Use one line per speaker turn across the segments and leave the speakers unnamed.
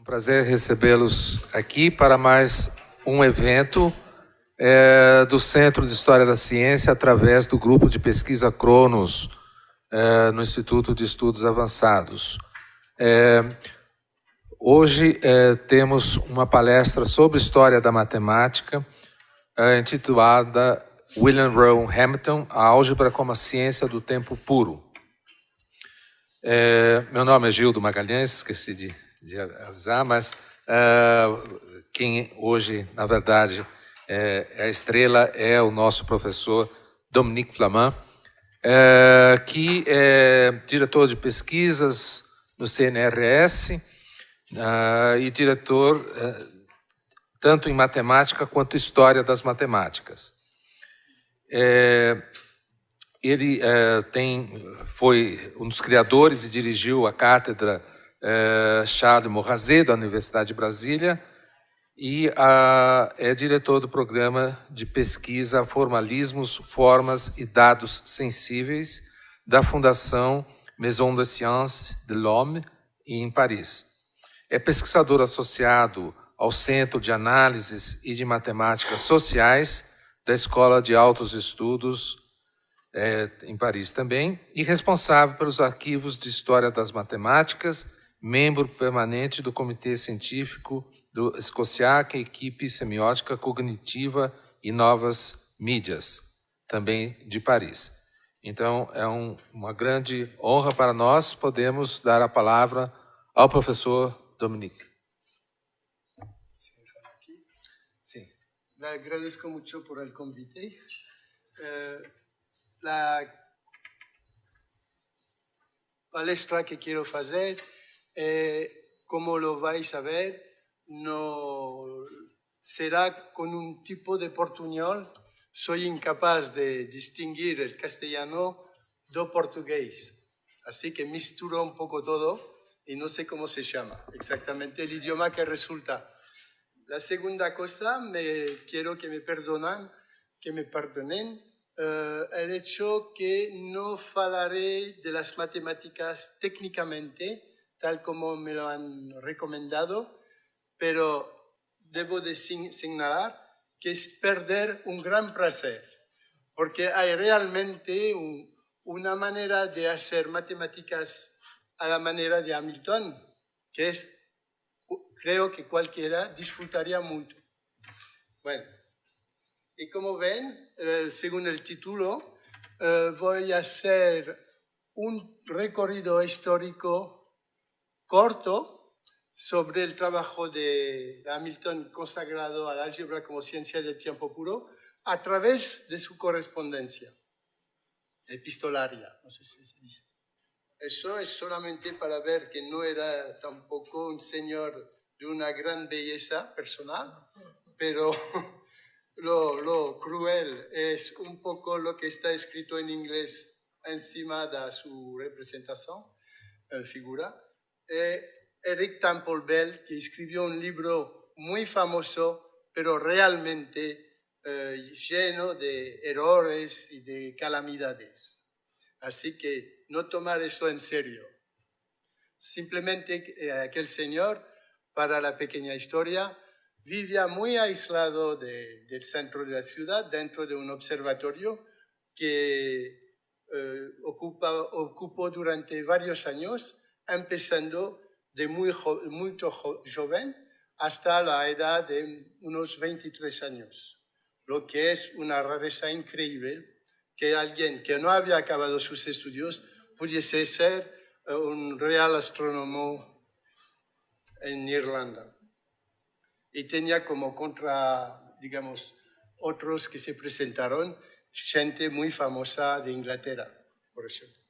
prazer recebê-los aqui para mais um evento do Centro de História da Ciência através do Grupo de Pesquisa Cronos no Instituto de Estudos Avançados. Hoje temos uma palestra sobre História da Matemática intitulada William Rowan Hamilton, a Álgebra como a Ciência do Tempo Puro. Meu nome é Gildo Magalhães, esqueci de avisar, mas quem hoje, na verdade, é a estrela é o nosso professor Dominique Flamand, que é diretor de pesquisas no CNRS e diretor tanto em matemática quanto história das matemáticas. Ele foi um dos criadores e dirigiu a cátedra Charles Maurrazet, da Universidade de Brasília, e é diretor do programa de pesquisa Formalismos, Formas e Dados Sensíveis da Fundação Maison des Sciences de l'Homme, em Paris. É pesquisador associado ao Centro de Análises e de Matemáticas Sociais da Escola de Altos Estudos em Paris também, e responsável pelos arquivos de História das Matemáticas, membro permanente do Comitê Científico do Scotiac, Equipe Semiótica Cognitiva e Novas Mídias, também de Paris. Então, é uma grande honra para nós podermos dar a palavra ao professor Dominique.
Sim. Le agradezco mucho por el convite. La palestra que quiero hacer, como lo vais a ver, no será con un tipo de portuñol. Soy incapaz de distinguir el castellano do portugués, así que misturo un poco todo y no sé cómo se llama exactamente el idioma que resulta. La segunda cosa, quiero que me perdonen el hecho que no hablaré de las matemáticas técnicamente, tal como me lo han recomendado, pero debo de señalar que es perder un gran placer, porque hay realmente una manera de hacer matemáticas a la manera de Hamilton, que creo que cualquiera disfrutaría mucho. Bueno, y como ven, según el título, voy a hacer un recorrido histórico corto sobre el trabajo de Hamilton consagrado al álgebra como ciencia del tiempo puro a través de su correspondencia epistolaria, no sé si se dice. Eso es solamente para ver que no era tampoco un señor de una gran belleza personal, pero lo cruel es un poco lo que está escrito en inglés encima de su representación, figura. Eric Temple Bell, que escribió un libro muy famoso, pero realmente lleno de errores y de calamidades. Así que no tomar esto en serio. Simplemente aquel señor, para la pequeña historia, vivía muy aislado del centro de la ciudad, dentro de un observatorio que ocupó durante varios años, empezando de muy joven hasta la edad de unos 23 años, lo que es una rareza increíble que alguien que no había acabado sus estudios pudiese ser un real astrónomo en Irlanda. Y tenía como contra, digamos, otros que se presentaron, gente muy famosa de Inglaterra, por ejemplo.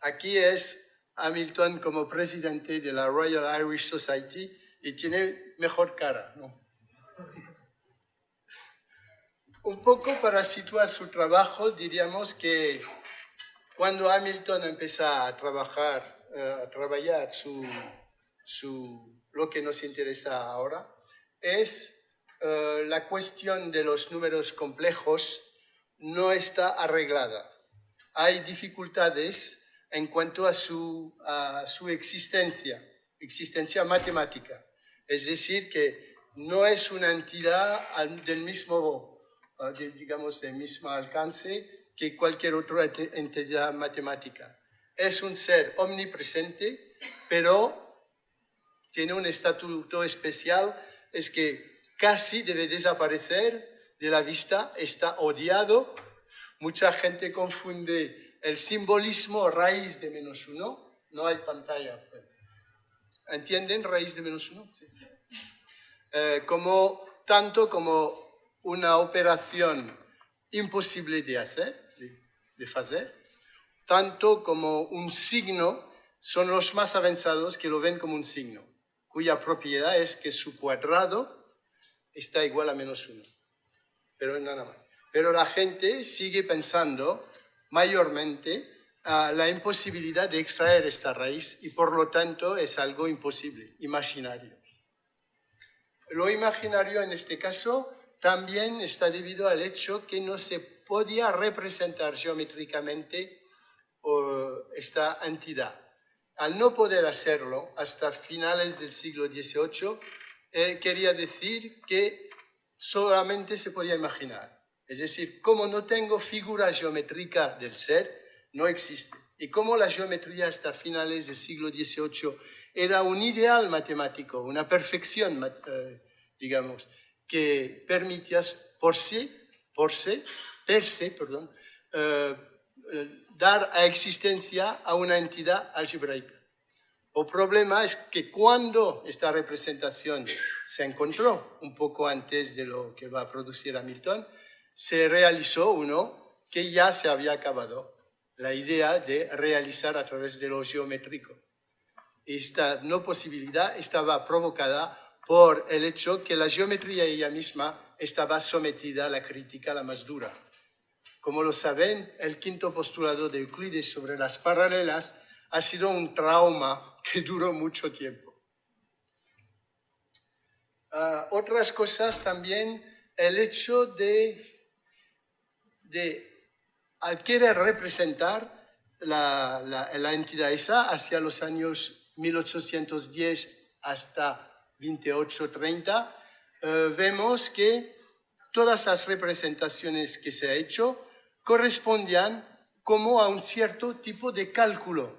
Aquí es Hamilton como presidente de la Royal Irish Society y tiene mejor cara, ¿no? Un poco para situar su trabajo, diríamos que cuando Hamilton empieza a trabajar lo que nos interesa ahora, es la cuestión de los números complejos no está arreglada. Hay dificultades en cuanto a su existencia matemática. Es decir, que no es una entidad del mismo, digamos, del mismo alcance que cualquier otra entidad matemática. Es un ser omnipresente, pero tiene un estatuto especial, es que casi debe desaparecer de la vista, está odiado. Mucha gente confunde el simbolismo raíz de -1, no hay pantalla. ¿Entienden raíz de -1? Sí. Tanto como una operación imposible de hacer, tanto como un signo, son los más avanzados que lo ven como un signo, cuya propiedad es que su cuadrado está igual a -1, pero nada más. Pero la gente sigue pensando mayormente la imposibilidad de extraer esta raíz y por lo tanto es algo imposible, imaginario. Lo imaginario en este caso también está debido al hecho que no se podía representar geométricamente esta entidad. Al no poder hacerlo hasta finales del siglo XVIII, quería decir que solamente se podía imaginar. Es decir, como no tengo figura geométrica del ser, no existe. Y como la geometría hasta finales del siglo XVIII era un ideal matemático, una perfección, digamos, que permitía per se, dar a existencia a una entidad algebraica. El problema es que cuando esta representación se encontró, un poco antes de lo que va a producir Hamilton, se realizó uno que ya se había acabado, la idea de realizar a través de lo geométrico. Esta no posibilidad estaba provocada por el hecho que la geometría ella misma estaba sometida a la crítica la más dura. Como lo saben, el quinto postulado de Euclides sobre las paralelas ha sido un trauma que duró mucho tiempo. Otras cosas también, el hecho de al querer representar la entidad esa hacia los años 1810 hasta 28-30, vemos que todas las representaciones que se ha hecho correspondían como a un cierto tipo de cálculo.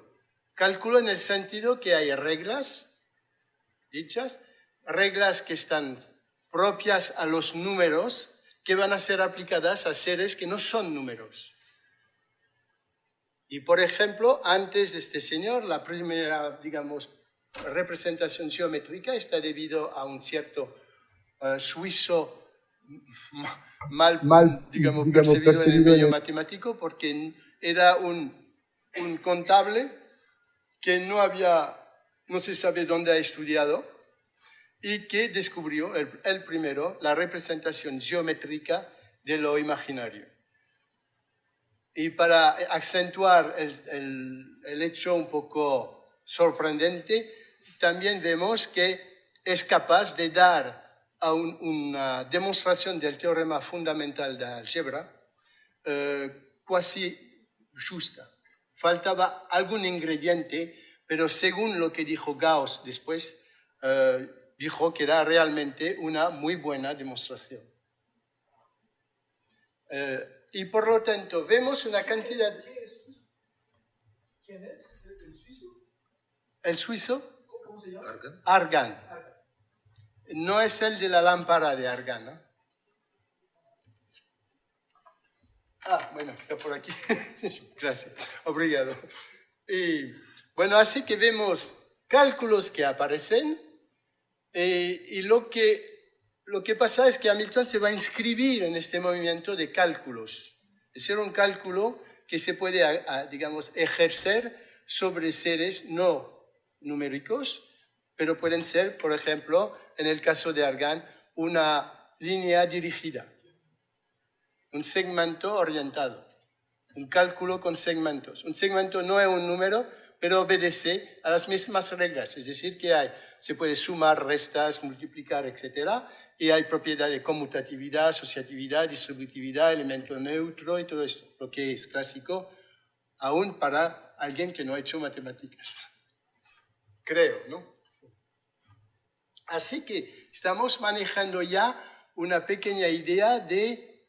Cálculo en el sentido que hay reglas dichas, reglas que están propias a los números que van a ser aplicadas a seres que no son números. Y, por ejemplo, antes de este señor, la primera, digamos, representación geométrica está debido a un cierto suizo mal digamos, percibido en el medio matemático, porque era un contable que no se sabe dónde ha estudiado y que descubrió el primero la representación geométrica de lo imaginario. Y para acentuar el hecho un poco sorprendente, también vemos que es capaz de dar a una demostración del teorema fundamental de álgebra casi justa. Faltaba algún ingrediente, pero según lo que dijo Gauss después, dijo que era realmente una muy buena demostración. Y por lo tanto, vemos una cantidad...
¿Quién es? ¿El suizo?
¿El suizo?
¿Cómo se llama?
Argan. No es el de la lámpara de Argan, ¿no? Ah, bueno, está por aquí. Gracias. Obrigado. Y, bueno, así que vemos cálculos que aparecen y lo que pasa es que Hamilton se va a inscribir en este movimiento de cálculos. Es decir, un cálculo que se puede, digamos, ejercer sobre seres no numéricos, pero pueden ser, por ejemplo, en el caso de Argan, una línea dirigida, un segmento orientado, un cálculo con segmentos. Un segmento no es un número, pero obedece a las mismas reglas, es decir, que se puede sumar, restas, multiplicar, etc. Y hay propiedad de conmutatividad, asociatividad, distributividad, elemento neutro y todo esto, lo que es clásico aún para alguien que no ha hecho matemáticas. Creo, ¿no? Sí. Así que estamos manejando ya una pequeña idea de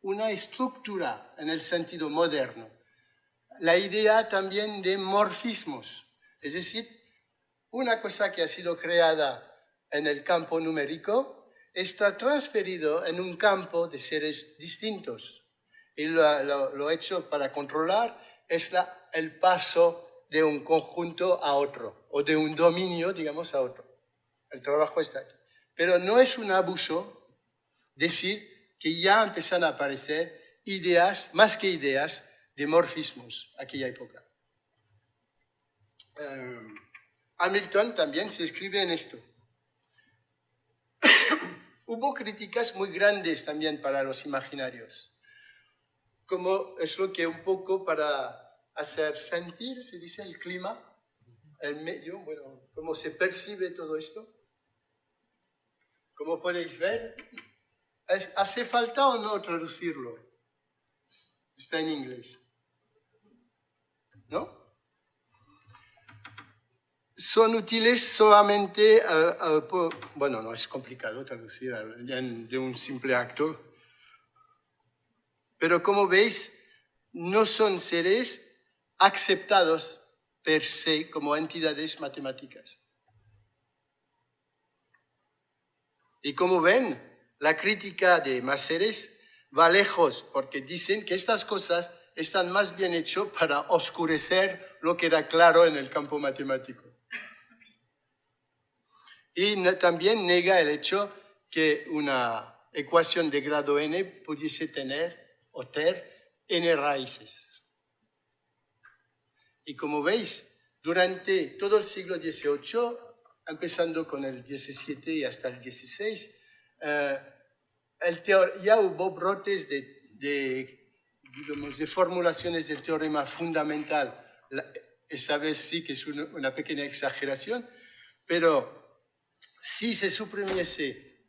una estructura en el sentido moderno. La idea también de morfismos, es decir, una cosa que ha sido creada en el campo numérico está transferido en un campo de seres distintos. Y lo hecho para controlar es el paso de un conjunto a otro, o de un dominio, digamos, a otro. El trabajo está aquí. Pero no es un abuso decir que ya empiezan a aparecer ideas, más que ideas, de morfismos aquella época. Hamilton también se escribe en esto. Hubo críticas muy grandes también para los imaginarios, como es lo que un poco para hacer sentir, se dice, el clima, el medio, bueno, cómo se percibe todo esto. Como podéis ver, ¿hace falta o no traducirlo? Está en inglés, ¿no? Son útiles solamente, bueno, no es complicado traducir de un simple acto, pero como veis, no son seres aceptados per se como entidades matemáticas. Y como ven, la crítica de Masseres va lejos, porque dicen que estas cosas están más bien hechas para oscurecer lo que era claro en el campo matemático. Y también nega el hecho que una ecuación de grado n pudiese tener o tener n raíces. Y como veis, durante todo el siglo XVIII, empezando con el XVII y hasta el XVI, ya hubo brotes digamos, de formulaciones del teorema fundamental. Esa vez sí que es una pequeña exageración, pero si se suprimiese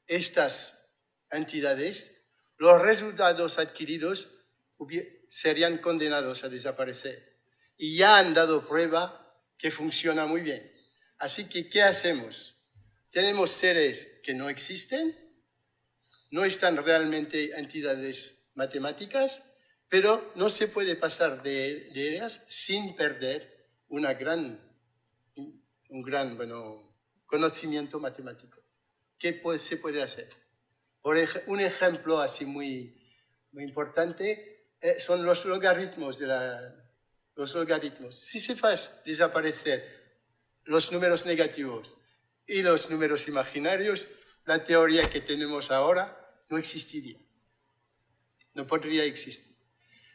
estas entidades, los resultados adquiridos serían condenados a desaparecer. Y ya han dado prueba que funciona muy bien. Así que, ¿qué hacemos? Tenemos seres que no existen, no están realmente entidades matemáticas, pero no se puede pasar de ellas sin perder un gran conocimiento matemático. ¿Qué se puede hacer? Un ejemplo así muy importante son los logaritmos. Los logaritmos. Si se hace desaparecer los números negativos y los números imaginarios, la teoría que tenemos ahora no existiría. No podría existir.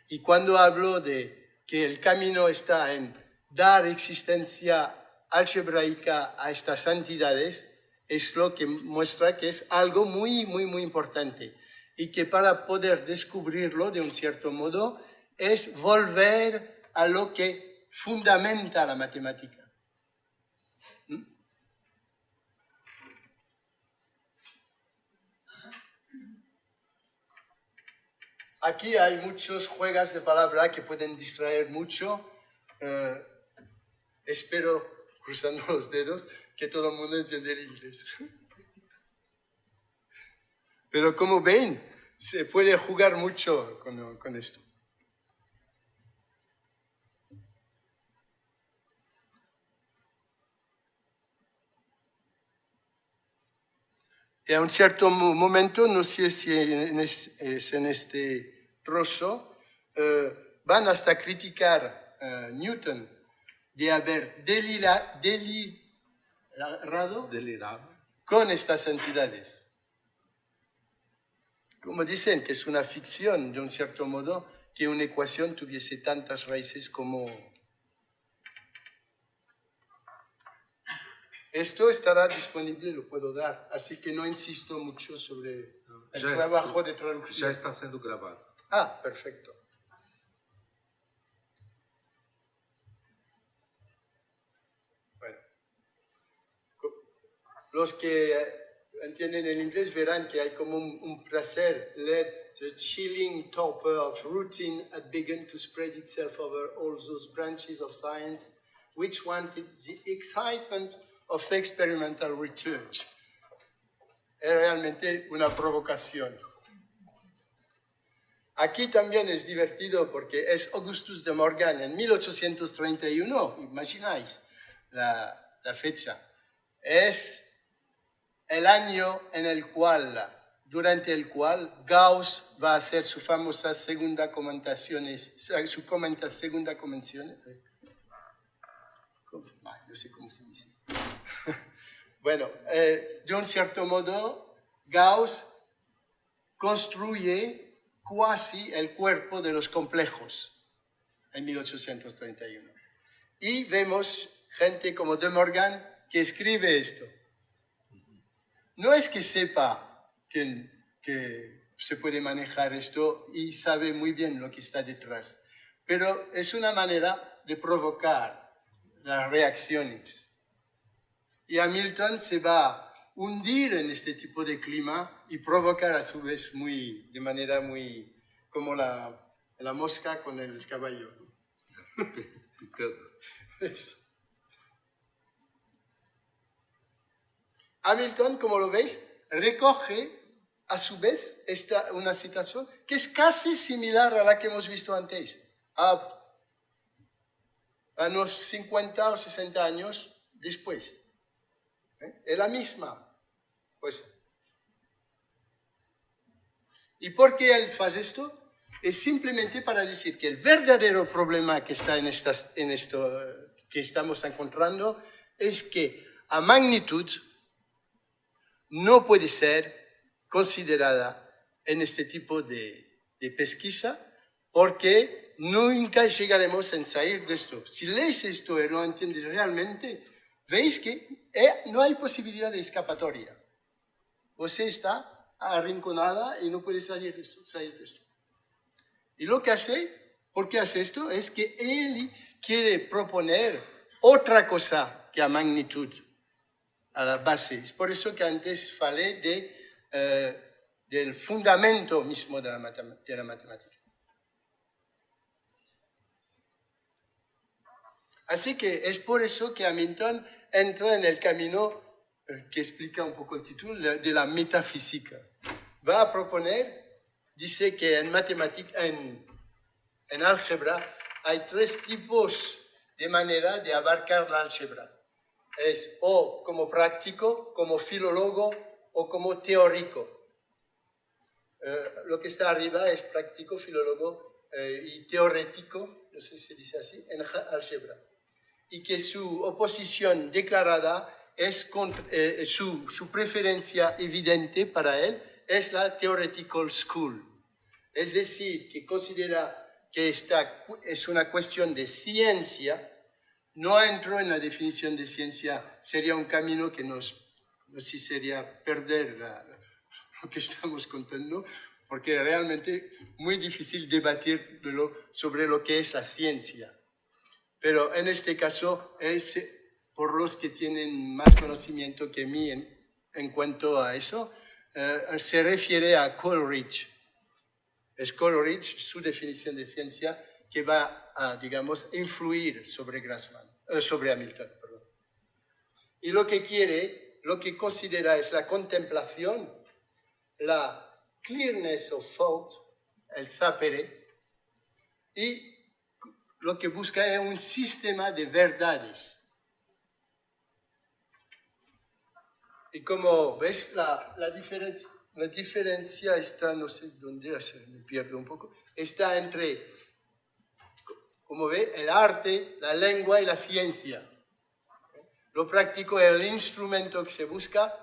Y cuando hablo de que el camino está en dar existencia algebraica a estas entidades, es lo que muestra que es algo muy, muy, muy importante. Y que para poder descubrirlo de un cierto modo es volver a lo que fundamenta la matemática. Aquí hay muchos juegos de palabras que pueden distraer mucho. Espero, cruzando los dedos, que todo el mundo entienda el inglés. Pero como ven, se puede jugar mucho con esto. Y a un cierto momento, no sé si es en este trozo, van hasta criticar a Newton de haber delirado con estas entidades. Como dicen que es una ficción, de un cierto modo, que una ecuación tuviese tantas raíces como... Esto estará disponible, lo puedo dar, así que no insisto mucho sobre el trabajo de traducción.
Ya está siendo grabado.
Ah, perfecto. Bueno, los que entienden el inglés verán que hay como un placer leer the chilling torpor of routine had begun to spread itself over all those branches of science which wanted the excitement of experimental research. Es realmente una provocación. Aquí también es divertido porque es Augustus de Morgan en 1831, imagináis la fecha. Es el año en el cual, durante el cual Gauss va a hacer su famosa segunda convención, no sé cómo se dice. Bueno, de un cierto modo, Gauss construye casi el cuerpo de los complejos en 1831. Y vemos gente como De Morgan que escribe esto. No es que sepa que se puede manejar esto y sabe muy bien lo que está detrás, pero es una manera de provocar las reacciones. Y Hamilton se va a hundir en este tipo de clima y provocar a su vez de manera muy como la mosca con el caballo. Hamilton, como lo veis, recoge a su vez una situación que es casi similar a la que hemos visto antes, a unos 50 o 60 años después. Es la misma. Pues, ¿y por qué él hace esto? Es simplemente para decir que el verdadero problema que está en esto que estamos encontrando es que a magnitud no puede ser considerada en este tipo de pesquisa porque nunca llegaremos a salir de esto. Si lees esto y lo entiendes realmente, veis que no hay posibilidad de escapatoria. Usted está arrinconada y no puede salir de esto. Y lo que hace, ¿por qué hace esto? Es que él quiere proponer otra cosa que a magnitud, a la base. Es por eso que antes falé del fundamento mismo de la matemática. Así que es por eso que Hamilton entra en el camino que explica un poco el título de la metafísica. Va a proponer, dice que en matemática, en álgebra, hay tres tipos de manera de abarcar la álgebra. Es o como práctico, como filólogo o como teórico. Lo que está arriba es práctico, filólogo y teórico, no sé si se dice así, en álgebra. Y que su oposición declarada es su preferencia evidente para él es la theoretical school. Es decir, que considera que esta es una cuestión de ciencia, no entró en la definición de ciencia, sería un camino que no sé, sería perder lo que estamos contando, porque es realmente muy difícil debatir sobre lo que es la ciencia. Pero en este caso es por los que tienen más conocimiento que mí en cuanto a eso, se refiere a Coleridge. Es Coleridge su definición de ciencia que va a, digamos, influir sobre Hamilton. Perdón. Y lo que considera es la contemplación, la clearness of thought, el sapere, y lo que busca es un sistema de verdades. Y como ves, la diferencia está, no sé dónde, me pierdo un poco, está entre, como ve, el arte, la lengua y la ciencia. Lo práctico es el instrumento que se busca,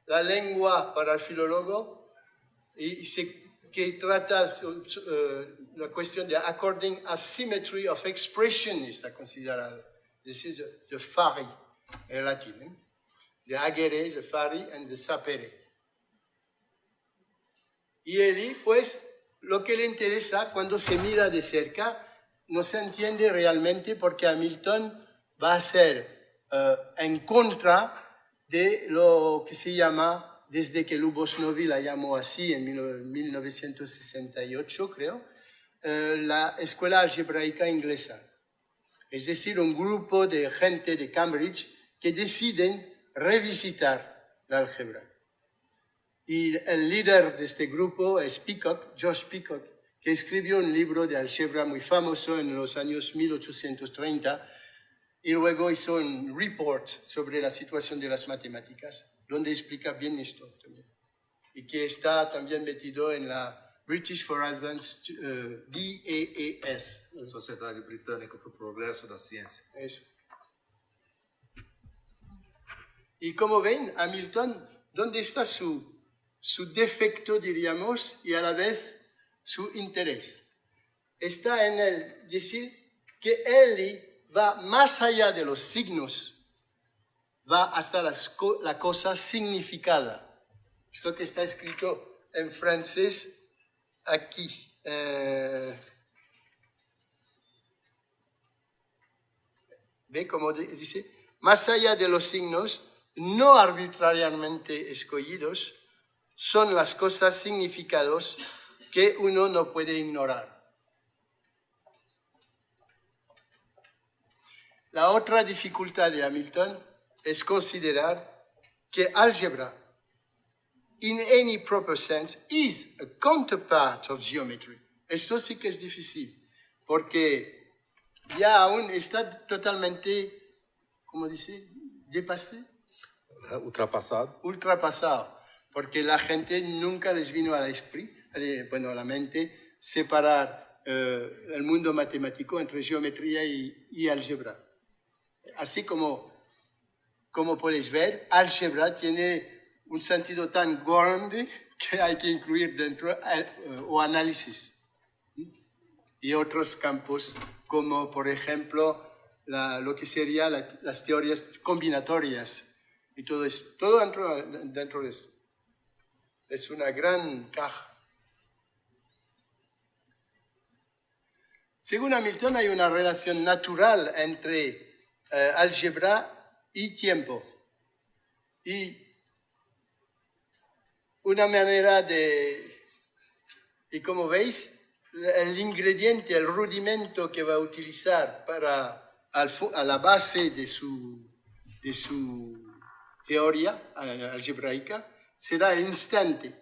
la lengua para el filólogo, que trata la cuestión de according a symmetry of expression, está considerado. This is the fari, en latín. The agere, the fari, and the sapere. Y él, pues, lo que le interesa cuando se mira de cerca, no se entiende realmente porque Hamilton va a ser en contra de lo que se llama desde que Lubosnovi la llamó así en 1968, creo, la Escuela Algebraica Inglesa. Es decir, un grupo de gente de Cambridge que deciden revisitar la álgebra. Y el líder de este grupo es Peacock, Josh Peacock, que escribió un libro de álgebra muy famoso en los años 1830 y luego hizo un report sobre la situación de las matemáticas, donde explica bien esto también. Y que está también metido en la British for Advanced DAAS.
Sociedade Britânica para o Progresso da Ciência.
Eso. Y como ven, Hamilton, ¿dónde está su defecto, diríamos, y a la vez su interés? Está en el decir que él va más allá de los signos, va hasta la cosa significada. Esto que está escrito en francés aquí. ¿Ve cómo dice? Más allá de los signos, no arbitrariamente escogidos, son las cosas significados que uno no puede ignorar. La otra dificultad de Hamilton es considerar que álgebra, in any proper sense, is a counterpart of geometry. Esto sí que es difícil, porque ya aún está totalmente, ¿cómo dice? Dépassé. Ultrapasado, porque la gente nunca les vino a la mente separar el mundo matemático entre geometría y álgebra. Así como podéis ver, álgebra tiene un sentido tan grande que hay que incluir dentro o análisis. Y otros campos como, por ejemplo, lo que serían las teorías combinatorias y todo eso. Todo dentro de eso. Es una gran caja. Según Hamilton, hay una relación natural entre álgebra y tiempo. Y una manera y como veis, el ingrediente, el rudimento que va a utilizar a la base de su teoría algebraica será el instante.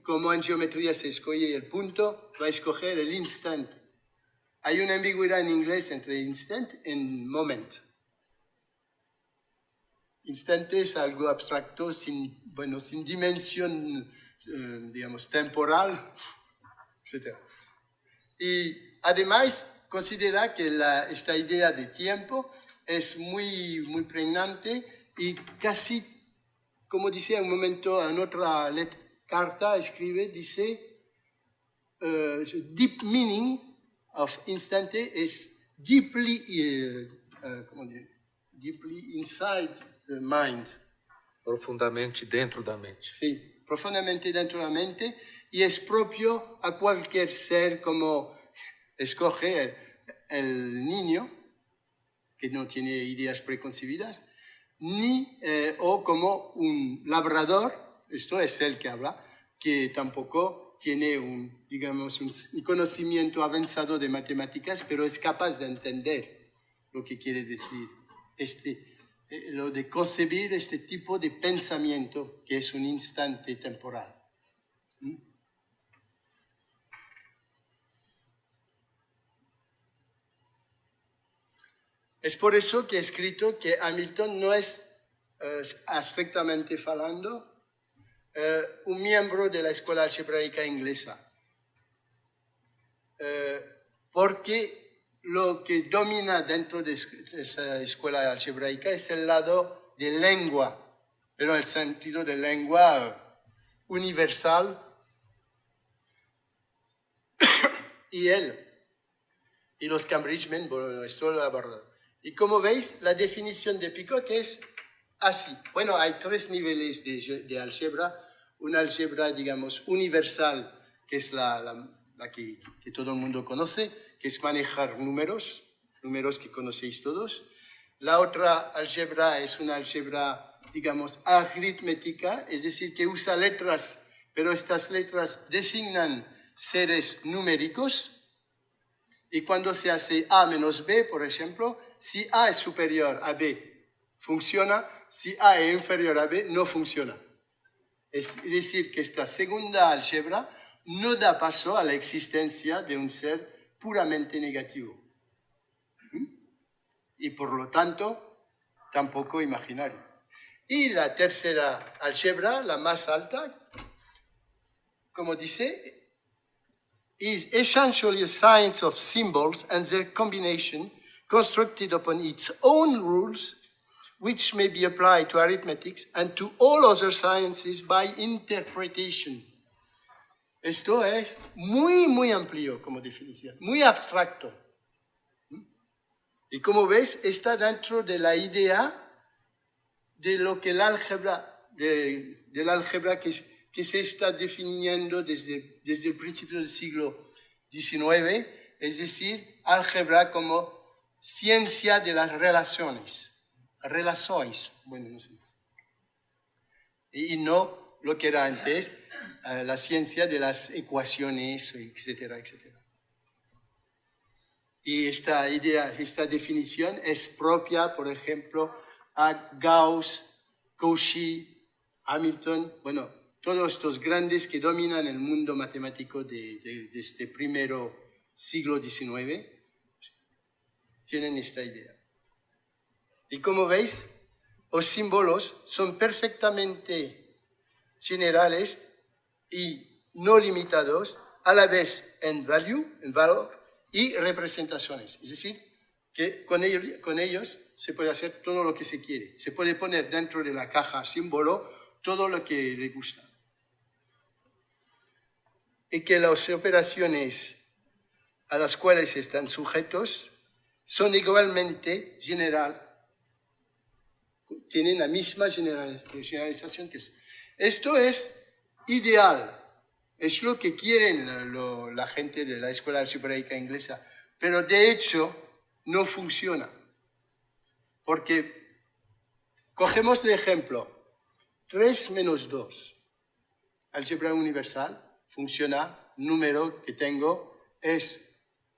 Como en geometría se escoge el punto, va a escoger el instante. Hay una ambigüedad en inglés entre instant y moment. Instante es algo abstracto, sin dimensión, digamos, temporal, etc. Y además considera que esta idea de tiempo es muy, muy pregnante y casi, como dice en un momento, en otra carta escribe, dice, deep meaning of instante is deeply inside the mind.
Profundamente dentro da mente.
Sí, profundamente dentro de la mente y es propio a cualquier ser, como escoge el niño que no tiene ideas preconcebidas, o como un labrador, esto es el que habla, que tampoco tiene un conocimiento avanzado de matemáticas, pero es capaz de entender lo que quiere decir lo de concebir este tipo de pensamiento que es un instante temporal. Es por eso que he escrito que Hamilton no es, estrictamente hablando, un miembro de la Escuela Algebraica Inglesa. Porque lo que domina dentro de esa escuela algebraica es el lado de lengua, pero el sentido de lengua universal. Y él y los Cambridgemen, bueno, esto lo abordan. Y como veis, la definición de Peacock es así. Bueno, hay tres niveles de álgebra. Una álgebra, digamos, universal, que es la que todo el mundo conoce, que es manejar números que conocéis todos. La otra álgebra es una álgebra, digamos, aritmética, es decir, que usa letras, pero estas letras designan seres numéricos. Y cuando se hace A menos B, por ejemplo, si A es superior a B, funciona. Si A es inferior a B, no funciona. Es decir, que esta segunda álgebra no da paso a la existencia de un ser puramente negativo. Y por lo tanto, tampoco imaginario. Y la tercera álgebra, la más alta, como dice, is essentially a science of symbols and their combination constructed upon its own rules, which may be applied to arithmetic and to all other sciences by interpretation. Esto es muy amplio como definición, muy abstracto. Y como ves, está dentro de la idea de lo que el álgebra, del álgebra que se está definiendo desde el principio del siglo XIX, es decir, álgebra como ciencia de las relaciones, bueno, no sé. Y no lo que era antes, la ciencia de las ecuaciones, etcétera, etcétera. Y esta idea, esta definición es propia, por ejemplo, a Gauss, Cauchy, Hamilton, bueno, todos estos grandes que dominan el mundo matemático de este primero siglo XIX tienen esta idea. Y como veis, los símbolos son perfectamente generales y no limitados, a la vez en valor y representaciones. Es decir, que con ellos se puede hacer todo lo que se quiere. Se puede poner dentro de la caja símbolo todo lo que le gusta. Y que las operaciones a las cuales están sujetos son igualmente tienen la misma generalización que eso. Esto es ideal, es lo que quieren la gente de la escuela algebraica inglesa, pero de hecho no funciona. Porque cogemos el ejemplo 3 menos 2, álgebra universal, funciona, número que tengo es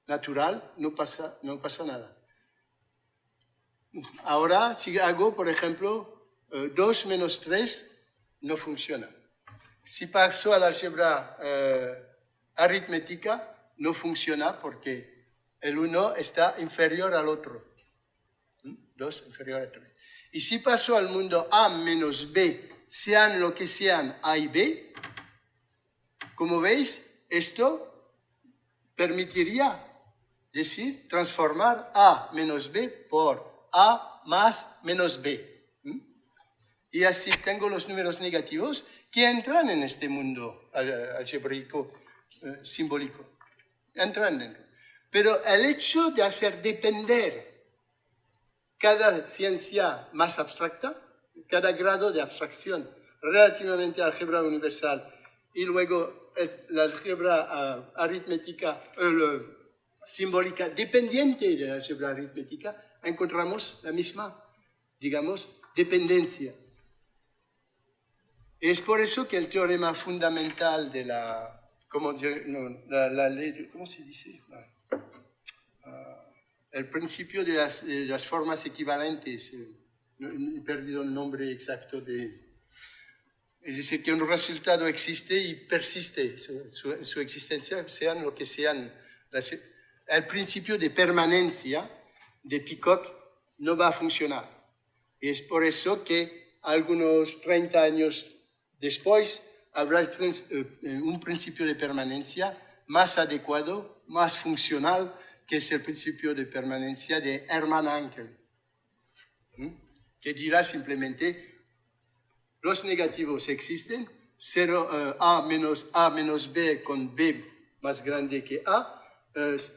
natural, no pasa nada. Ahora, si hago, por ejemplo, 2 menos 3, no funciona. Si paso a la álgebra aritmética, no funciona porque el 1 está inferior al otro. 2 inferior a 3. Y si paso al mundo A menos B, sean lo que sean A y B, como veis, esto permitiría decir transformar A menos B por A más menos B. Y así tengo los números negativos que entran en este mundo algebraico simbólico. Entran dentro. Pero el hecho de hacer depender cada ciencia más abstracta, cada grado de abstracción relativamente a la álgebra universal y luego la álgebra aritmética, simbólica dependiente de la álgebra aritmética, encontramos la misma, digamos, dependencia. Es por eso que el teorema fundamental de ¿cómo se dice? El principio de las formas equivalentes, he perdido el nombre exacto es decir, que un resultado existe y persiste su existencia, sean lo que sean. El principio de permanencia de Peacock no va a funcionar. Y es por eso que algunos 30 años después habrá un principio de permanencia más adecuado, más funcional, que es el principio de permanencia de Hermann Hankel, que dirá simplemente los negativos existen, A menos B con B más grande que A,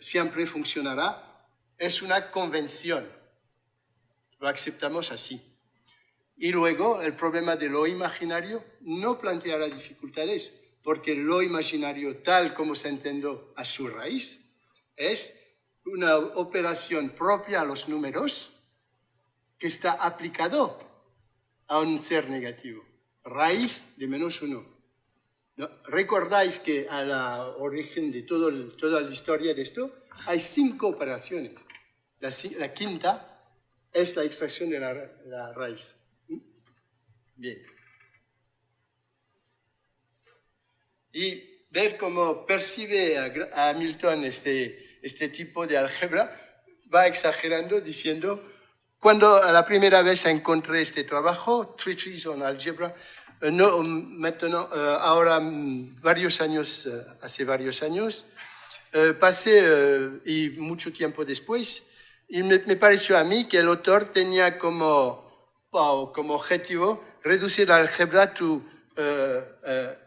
siempre funcionará. Es una convención, lo aceptamos así. Y luego el problema de lo imaginario no planteará dificultades, porque lo imaginario, tal como se entendió a su raíz, es una operación propia a los números que está aplicado a un ser negativo. Raíz de -1. ¿No? ¿Recordáis que a la origen de toda la historia de esto hay 5 operaciones? La quinta es la extracción de la raíz. Bien. Y ver cómo percibe a Hamilton este tipo de álgebra, va exagerando diciendo, cuando la primera vez encontré este trabajo, Treatise on Algebra, ahora hace varios años, pasé y mucho tiempo después, y me pareció a mí que el autor tenía como objetivo reducir la álgebra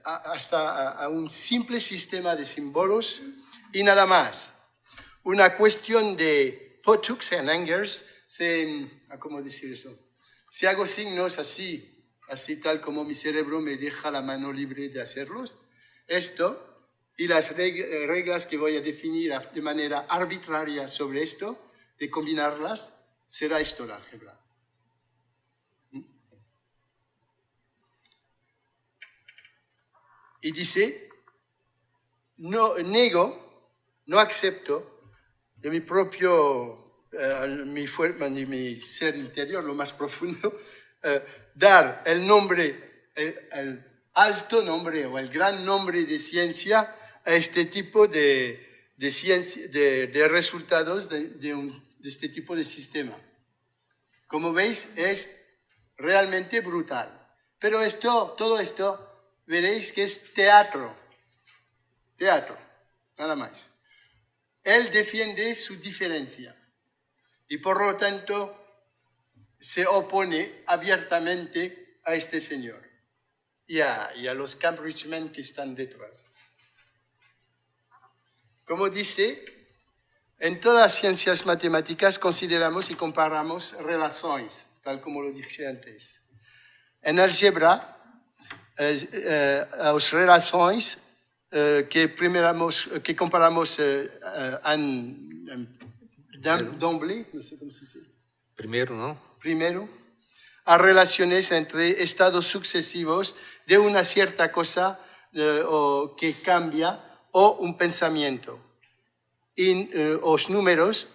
hasta a un simple sistema de símbolos y nada más. Una cuestión de Pottux and Angers, ¿cómo decir esto? Si hago signos así tal como mi cerebro me deja la mano libre de hacerlos, esto y las reglas que voy a definir de manera arbitraria sobre esto, de combinarlas, será esto la álgebra. Y dice, no acepto de mi propio, mi ser interior, lo más profundo, dar el nombre, el alto nombre o el gran nombre de ciencia a este tipo de resultados de este tipo de sistema. Como veis, es realmente brutal. Pero todo esto, veréis que es teatro, nada más. Él defiende su diferencia y por lo tanto se opone abiertamente a este señor y a los Cambridge men que están detrás. Como dice, en todas las ciencias matemáticas consideramos y comparamos relaciones, tal como lo dije antes. En álgebra, las relaciones que comparamos d'emblée, no sé cómo se dice. Primero, a relaciones entre estados sucesivos de una cierta cosa que cambia o un pensamiento. Y los números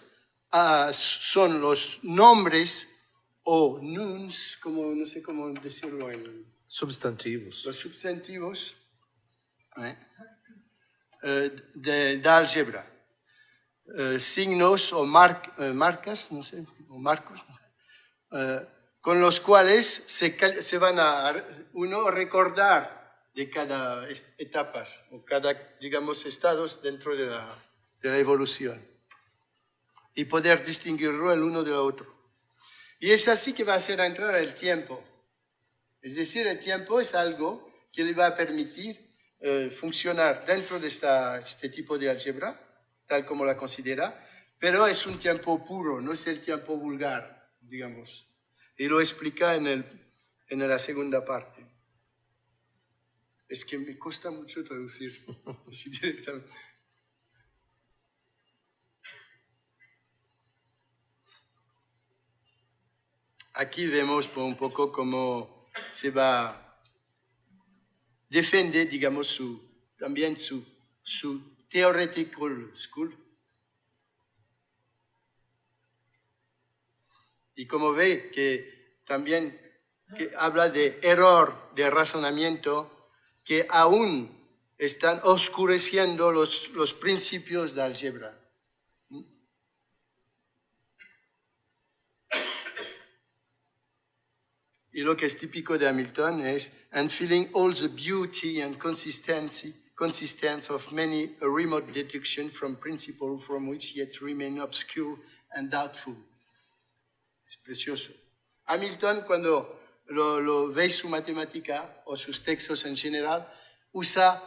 son los nombres o nouns, no sé cómo decirlo en
Substantivos.
Los substantivos de álgebra. Signos o marcas, no sé, o marcos, con los cuales se van a recordar de cada etapas o cada, digamos, estados dentro de la evolución y poder distinguirlo el uno del otro. Y es así que va a hacer entrar el tiempo. Es decir, el tiempo es algo que le va a permitir funcionar dentro de este tipo de álgebra, tal como la considera, pero es un tiempo puro, no es el tiempo vulgar, digamos. Y lo explica en la segunda parte. Es que me cuesta mucho traducir así directamente. Aquí vemos un poco cómo se va defiende, digamos, también su theoretical school. Y como ve que también habla de error de razonamiento que aún están oscureciendo los principios de álgebra. Y lo que es típico de Hamilton es and feeling all the beauty and consistence of many a remote deduction from principle from which yet remain obscure and doubtful. Es precioso. Hamilton, cuando lo veis su matemática o sus textos en general, usa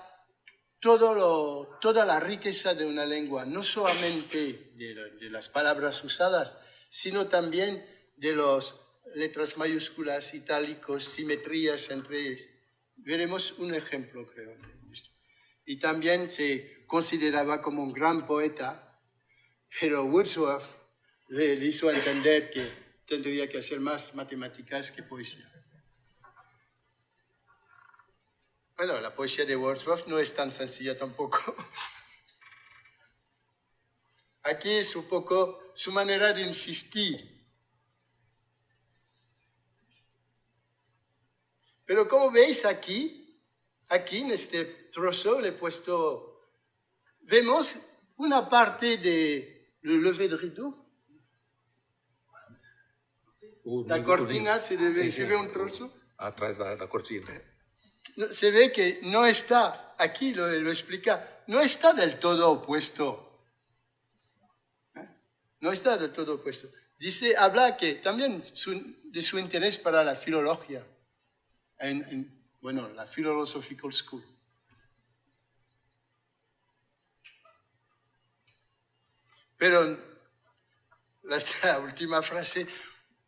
toda la riqueza de una lengua, no solamente de las palabras usadas, sino también de las letras mayúsculas, itálicos, simetrías entre ellos. Veremos un ejemplo, creo. Y también se consideraba como un gran poeta, pero Wordsworth le hizo entender que tendría que hacer más matemáticas que poesía. Bueno, la poesía de Wordsworth no es tan sencilla tampoco. Aquí es un poco su manera de insistir. Pero como veis aquí en este trozo le he puesto, vemos una parte de Le Lever de Rideau. La cortina, se ve un trozo.
Atrás da cortina.
Se ve que no está, aquí lo explica, no está del todo opuesto. No está del todo opuesto. Dice, habla que también de su interés para la filología. Bueno, la Philosophical School. Pero la última frase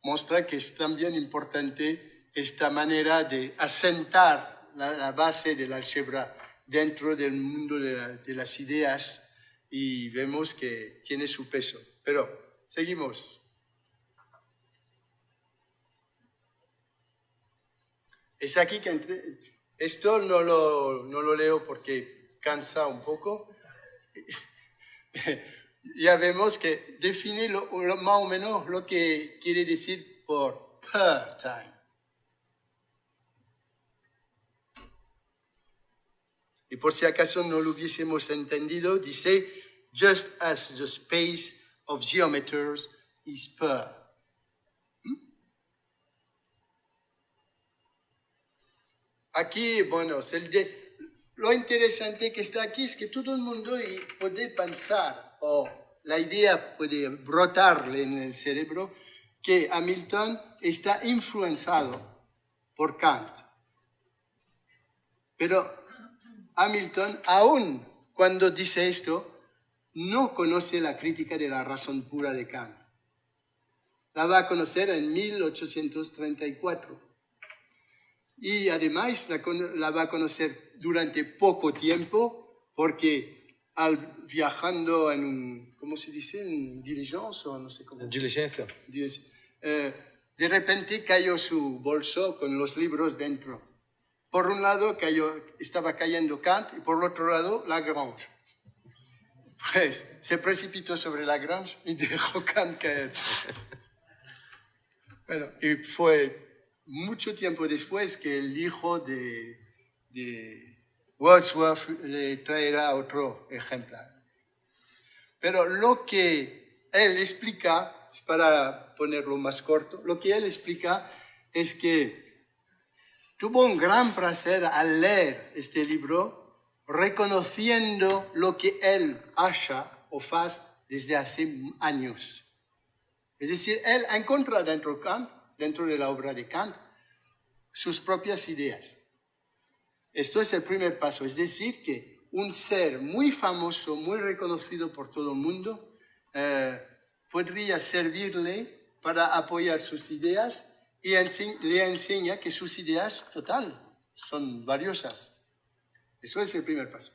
muestra que es también importante esta manera de asentar la base del álgebra dentro del mundo de las ideas y vemos que tiene su peso. Pero seguimos. Es aquí que esto no lo leo porque cansa un poco. Ya vemos que define más o menos lo que quiere decir por per time. Y por si acaso no lo hubiésemos entendido, dice, just as the space of geometers is per. Aquí, bueno, lo interesante que está aquí es que todo el mundo puede pensar, o la idea puede brotarle en el cerebro, que Hamilton está influenciado por Kant. Pero Hamilton, aun cuando dice esto, no conoce la crítica de la razón pura de Kant. La va a conocer en 1834. Y además la va a conocer durante poco tiempo porque viajando en un, ¿cómo se dice? ¿En diligence o no sé cómo?
Diligencia.
De repente cayó su bolso con los libros dentro. Por un lado estaba cayendo Kant y por el otro lado Lagrange. Pues se precipitó sobre Lagrange y dejó Kant caer. Bueno, y fue mucho tiempo después que el hijo de Wordsworth le traerá otro ejemplar. Pero lo que él explica, para ponerlo más corto, lo que él explica es que tuvo un gran placer al leer este libro, reconociendo lo que él hace o hace desde hace años. Es decir, él encuentra dentro de la obra de Kant, sus propias ideas. Esto es el primer paso, es decir, que un ser muy famoso, muy reconocido por todo el mundo, podría servirle para apoyar sus ideas y le enseña que sus ideas, total, son valiosas. Eso es el primer paso.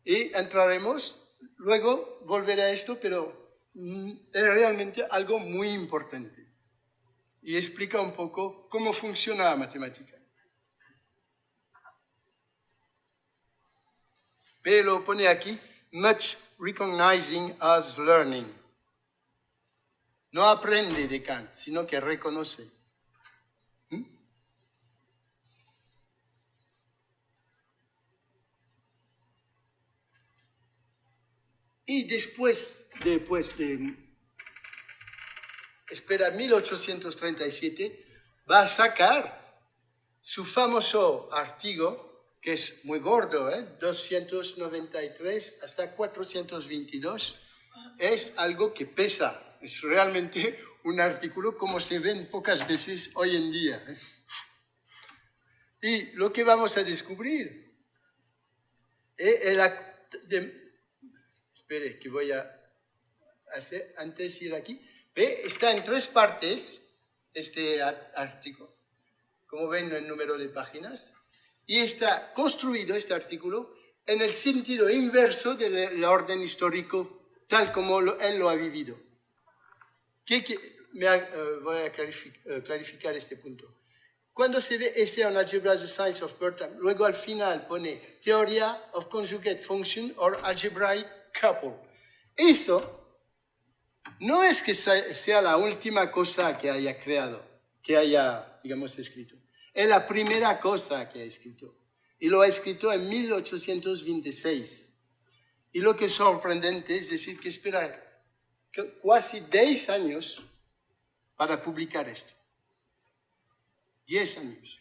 Y entraremos, luego volveré a esto, pero es realmente algo muy importante. Y explica un poco cómo funciona la matemática. Pero lo pone aquí, much recognizing as learning. No aprende de Kant, sino que reconoce. Y después de 1837, va a sacar su famoso artículo, que es muy gordo, 293 hasta 422, es algo que pesa, es realmente un artículo como se ven pocas veces hoy en día. Y lo que vamos a descubrir es espere, que voy a hacer antes de ir aquí. ¿Ve? Está en 3 partes este artículo, como ven el número de páginas, y está construido este artículo en el sentido inverso del orden histórico, tal como él lo ha vivido. Voy a clarificar este punto. cuando se ve ese en Algebra the Science of Perturbation, luego al final pone Teoría of Conjugate Function or Algebraic Couple. Eso no es que sea la última cosa que haya creado, que haya, digamos, escrito. Es la primera cosa que ha escrito. Y lo ha escrito en 1826. Y lo que es sorprendente es decir que espera casi 10 años para publicar esto. 10 años.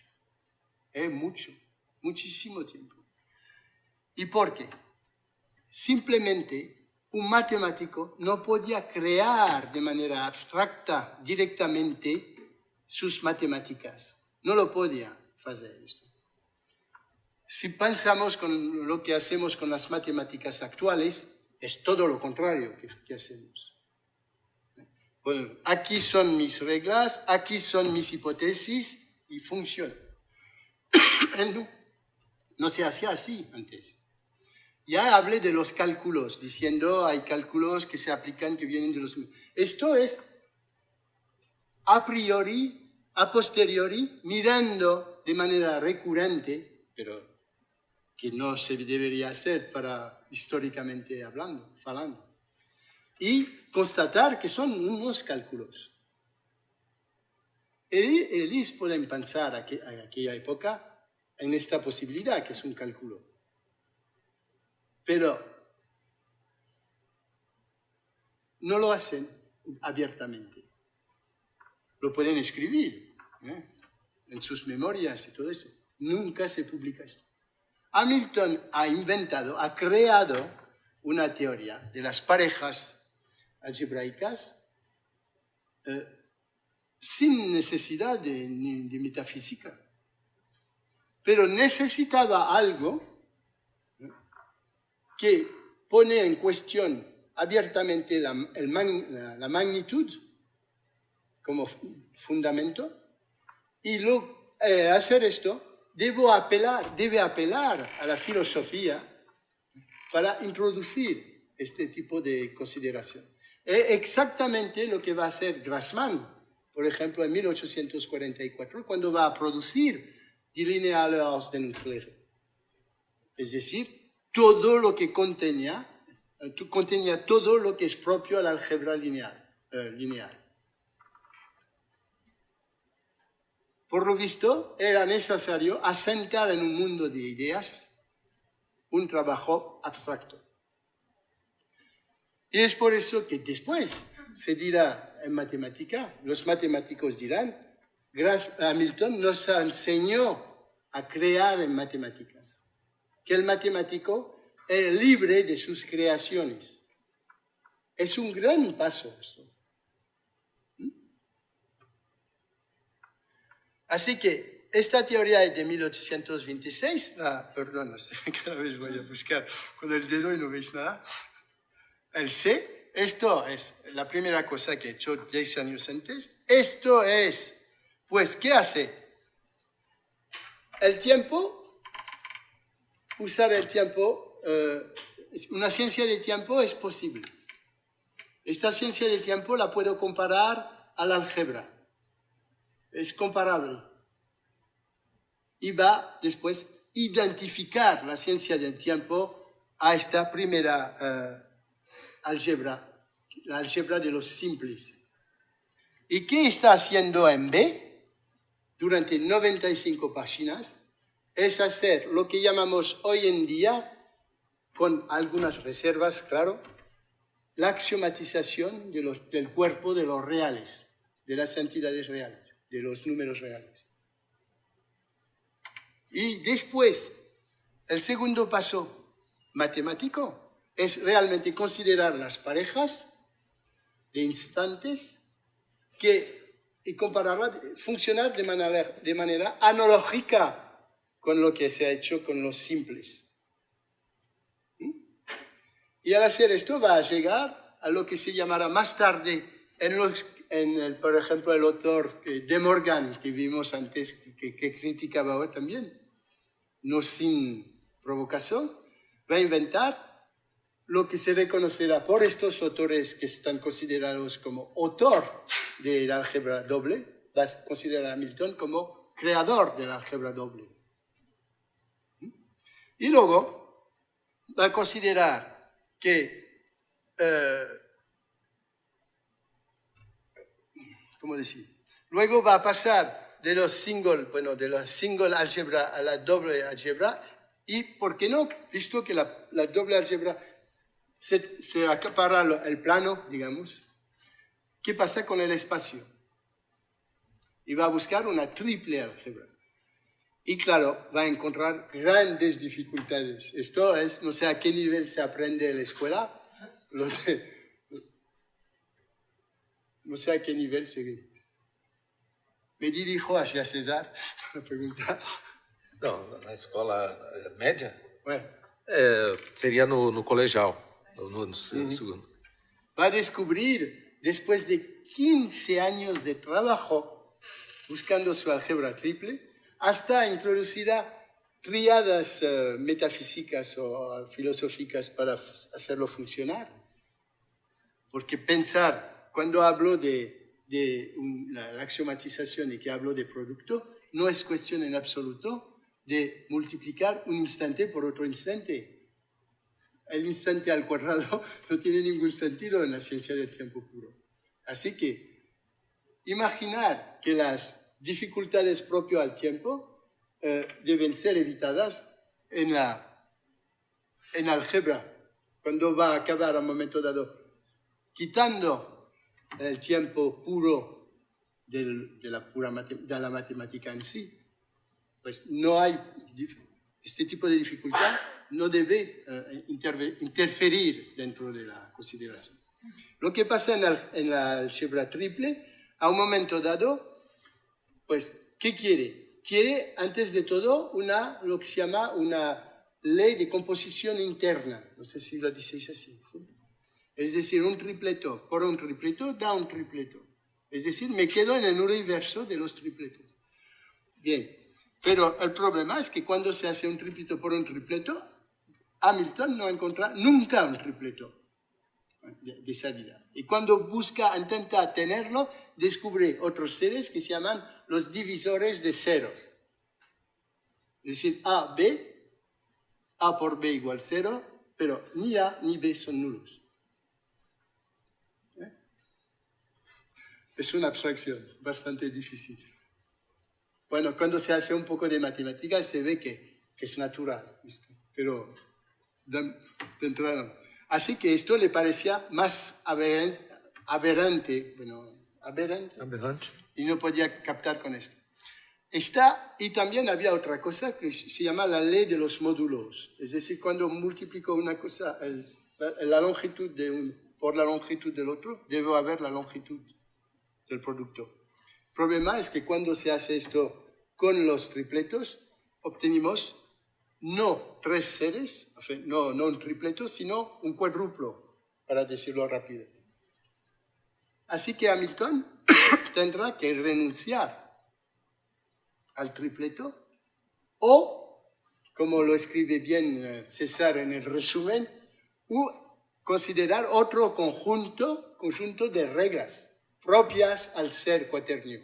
Es mucho, muchísimo tiempo. ¿Y por qué? Simplemente un matemático no podía crear de manera abstracta directamente sus matemáticas. No lo podía hacer esto. Si pensamos con lo que hacemos con las matemáticas actuales, es todo lo contrario que hacemos. Bueno, aquí son mis reglas, aquí son mis hipótesis y funciona. No se hacía así antes. Ya hablé de los cálculos, diciendo hay cálculos que se aplican, que vienen de los... Esto es a priori, a posteriori, mirando de manera recurrente, pero que no se debería hacer para históricamente hablando, y constatar que son unos cálculos. Ellos pueden pensar a aquella época en esta posibilidad, que es un cálculo. Pero no lo hacen abiertamente. Lo pueden escribir en sus memorias y todo eso. Nunca se publica esto. Hamilton ha creado una teoría de las parejas algebraicas sin necesidad de metafísica. Pero necesitaba algo que pone en cuestión abiertamente la magnitud como fundamento, y hacer esto debe apelar a la filosofía para introducir este tipo de consideración. Es exactamente lo que va a hacer Grassmann, por ejemplo, en 1844, cuando va a producir Die lineale Ausdehnungslehre. Es decir, todo lo que contenía todo lo que es propio al álgebra lineal. Por lo visto, era necesario asentar en un mundo de ideas un trabajo abstracto. Y es por eso que después se dirá en matemática, los matemáticos dirán, Hamilton nos enseñó a crear en matemáticas, que el matemático es libre de sus creaciones. Es un gran paso esto. Así que esta teoría es de 1826. Perdón, cada vez voy a buscar con el dedo y no veis nada. El C, esto es la primera cosa que he hecho 10 años antes. Esto es, pues, ¿qué hace? El tiempo, usar el tiempo, una ciencia de tiempo es posible. Esta ciencia de tiempo la puedo comparar al álgebra. Es comparable. Y va después a identificar la ciencia del tiempo a esta primera álgebra, la álgebra de los simples. ¿Y qué está haciendo en B? Durante 95 páginas, es hacer lo que llamamos hoy en día, con algunas reservas, claro, la axiomatización del cuerpo de los reales, de las entidades reales, de los números reales. Y después, el segundo paso matemático es realmente considerar las parejas de instantes y compararlas, funcionar de manera analógica con lo que se ha hecho con los simples. Y al hacer esto va a llegar a lo que se llamará más tarde, por ejemplo, el autor de Morgan, que vimos antes, que criticaba también, no sin provocación, va a inventar lo que se reconocerá por estos autores que están considerados como autor del álgebra doble, va a considerar a Hamilton como creador de la álgebra doble. Y luego va a considerar que, ¿cómo decir? Luego va a pasar de la single álgebra a la doble álgebra y, ¿por qué no? Visto que la doble álgebra se acapara el plano, digamos, ¿qué pasa con el espacio? Y va a buscar una triple álgebra. Y claro, va a encontrar grandes dificultades. Esto es, no sé a qué nivel se aprende en la escuela, no sé a qué nivel se ve. Me dirijo hacia César para preguntar.
Não, na escola média?
Bueno,
Seria no colegial, no segundo.
va a descubrir, después de 15 años de trabajo buscando su álgebra triple, hasta introducir triadas metafísicas o filosóficas para hacerlo funcionar. Porque pensar, cuando hablo de la axiomatización y que hablo de producto, no es cuestión en absoluto de multiplicar un instante por otro instante. El instante al cuadrado no tiene ningún sentido en la ciencia del tiempo puro. Así que imaginar que las dificultades propias al tiempo deben ser evitadas en álgebra, cuando va a acabar a un momento dado, quitando el tiempo puro de la matemática en sí, pues no hay este tipo de dificultad, no debe interferir dentro de la consideración. Lo que pasa en la álgebra triple, a un momento dado, pues, ¿qué quiere? Quiere, antes de todo, lo que se llama una ley de composición interna. No sé si lo dices así. Es decir, un tripleto por un tripleto da un tripleto. Es decir, me quedo en el universo de los tripletos. Bien, pero el problema es que cuando se hace un tripleto por un tripleto, Hamilton no encuentra nunca un tripleto de salida. Y cuando intenta tenerlo, descubre otros seres que se llaman los divisores de cero. Es decir, A por B igual 0, pero ni A ni B son nulos. Es una abstracción bastante difícil. Bueno, cuando se hace un poco de matemáticas se ve que es natural, pero de entrada no. Así que esto le parecía más aberrante, y no podía captar con esto. Y también había otra cosa que se llama la ley de los módulos. Es decir, cuando multiplico una cosa, la longitud por la longitud del otro, debe haber la longitud del producto. El problema es que cuando se hace esto con los tripletos, obtenemos no 3 seres, no un tripleto, sino un cuádruplo, para decirlo rápido. Así que Hamilton tendrá que renunciar al tripleto o, como lo escribe bien César en el resumen, considerar otro conjunto de reglas propias al ser cuaternio.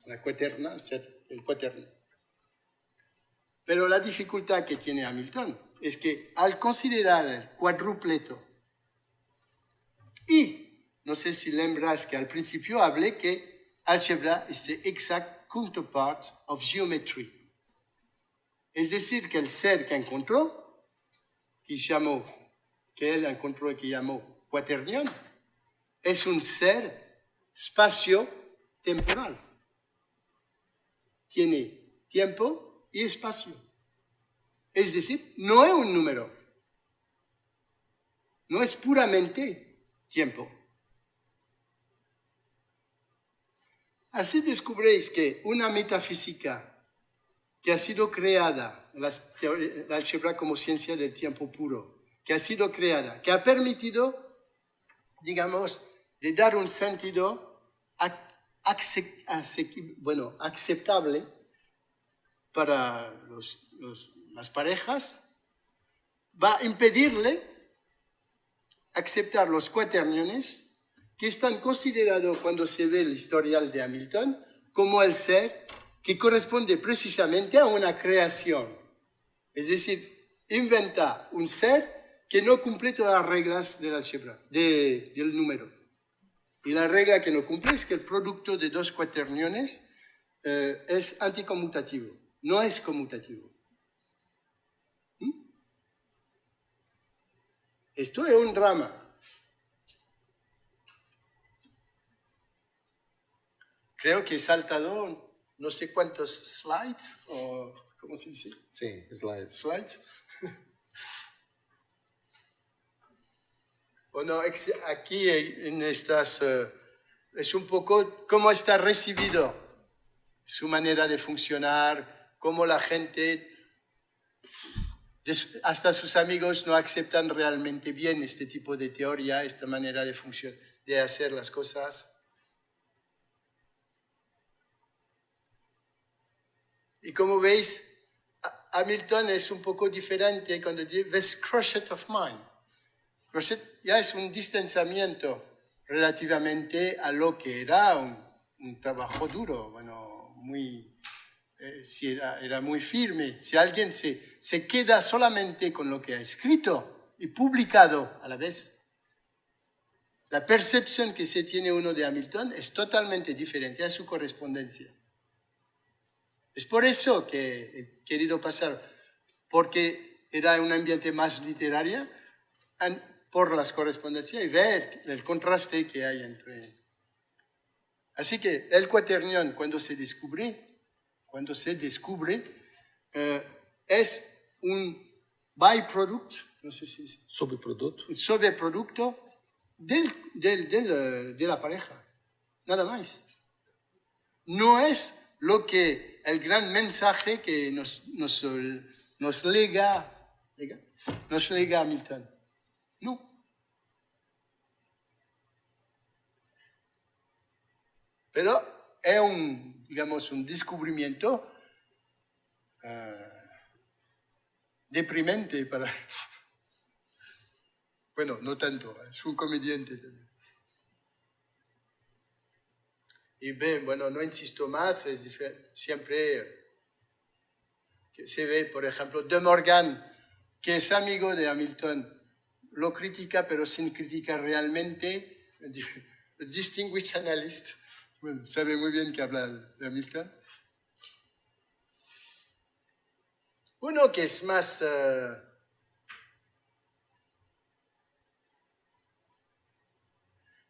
La cuaterna, el cuaterno. Pero la dificultad que tiene Hamilton es que al considerar el cuadrupleto y, no sé si lembras que al principio hablé que álgebra es the exact counterpart of geometry. Es decir, que el ser que encontró, que él encontró y que llamó cuaternión, es un ser espacio-temporal. Tiene tiempo y espacio. Es decir, no es un número. No es puramente tiempo. Así descubréis que una metafísica que ha sido creada, la álgebra como ciencia del tiempo puro, que ha sido creada, que ha permitido, digamos, de dar un sentido aceptable para las parejas, va a impedirle aceptar los cuaterniones que están considerados, cuando se ve el historial de Hamilton, como el ser que corresponde precisamente a una creación. Es decir, inventa un ser que no cumple todas las reglas del álgebra, del número. Y la regla que no cumple es que el producto de dos cuaterniones es anticonmutativo, no es conmutativo. Esto es un drama. Creo que he saltado no sé cuántos slides, o ¿cómo se dice?
Sí, slides.
Slides. Bueno, aquí en estas es un poco cómo está recibido su manera de funcionar, cómo la gente, hasta sus amigos no aceptan realmente bien este tipo de teoría, esta manera de funcionar, de hacer las cosas. Y como veis, Hamilton es un poco diferente cuando dice this crochet of mine. Crochet ya es un distanciamiento relativamente a lo que era un trabajo duro, bueno, muy, si era muy firme. Si alguien se queda solamente con lo que ha escrito y publicado a la vez, la percepción que se tiene uno de Hamilton es totalmente diferente a su correspondencia. Es por eso que he querido pasar, porque era un ambiente más literario, por las correspondencias y ver el contraste que hay entre. Así que el cuaternión, cuando se descubre, es un byproduct, no sé si es
Subproduto.
un sobreproducto de la pareja, nada más. No es lo que el gran mensaje que nos lega Hamilton. No. Pero es un descubrimiento deprimente para. Bueno, no tanto, es un comediante también. Y bien, bueno, no insisto más, es siempre que se ve, por ejemplo, De Morgan, que es amigo de Hamilton, lo critica, pero sin criticar realmente. Distinguished analyst, bueno, sabe muy bien que habla de Hamilton. Uno que es más.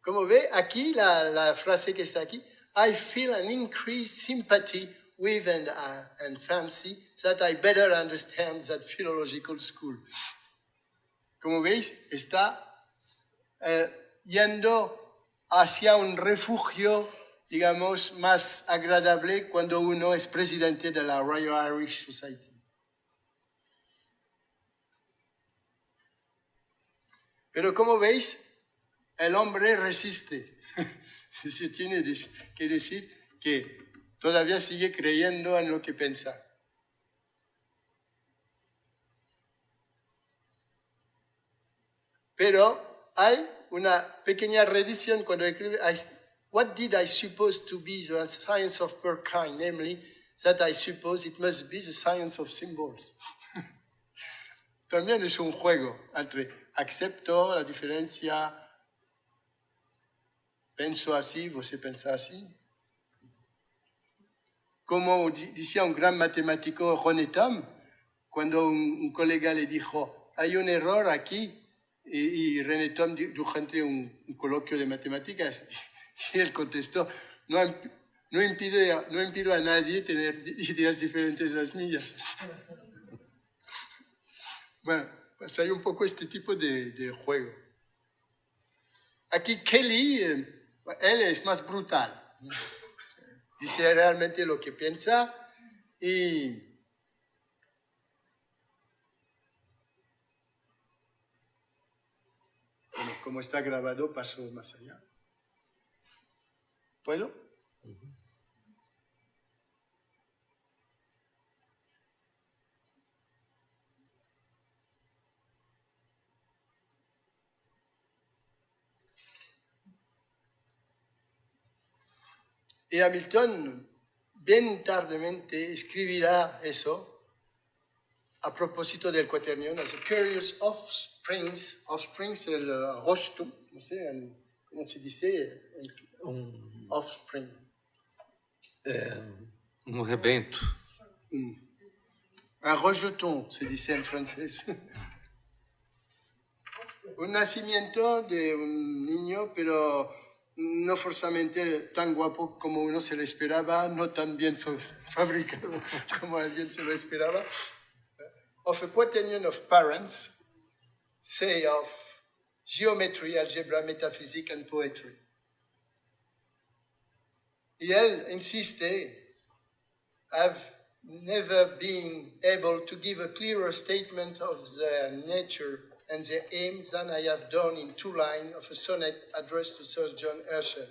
Como ve aquí, la frase que está aquí, I feel an increased sympathy with and fancy that I better understand that philological school. Como veis, está yendo hacia un refugio, digamos, más agradable cuando uno es presidente de la Royal Irish Society. Pero como veis, el hombre resiste. Se tiene que decir que todavía sigue creyendo en lo que piensa. Pero hay una pequeña redición cuando escribe, what did I suppose to be the science of per kind? Namely, that I suppose it must be the science of symbols. También es un juego entre acepto la diferencia, pienso así, vos pensás así. Como decía un gran matemático, René Thom, cuando un colega le dijo, hay un error aquí, y René Thom durante un coloquio de matemáticas, y él contestó, no impido a nadie tener ideas diferentes de las mías. Bueno, pues hay un poco este tipo de juego. Aquí Kelly, él es más brutal. Dice realmente lo que piensa y bueno, como está grabado, paso más allá. ¿Puedo? Y Hamilton bien tardemente escribirá eso a propósito del cuaternión, as a curious offsprings, el rostum, no sé, ¿cómo se dice? Offspring.
Um rebento.
Un rejeton, se dice en francés. Un nacimiento de un niño, pero no forzosamente tan guapo como uno se lo esperaba, no tan bien fabricado como alguien se lo esperaba. Of a quaternion of parents, say of geometry, algebra, metaphysics and poetry. Y él insiste, I've never been able to give a clearer statement of their nature and their aim than I have done in 2 lines of a sonnet addressed to Sir John Herschel,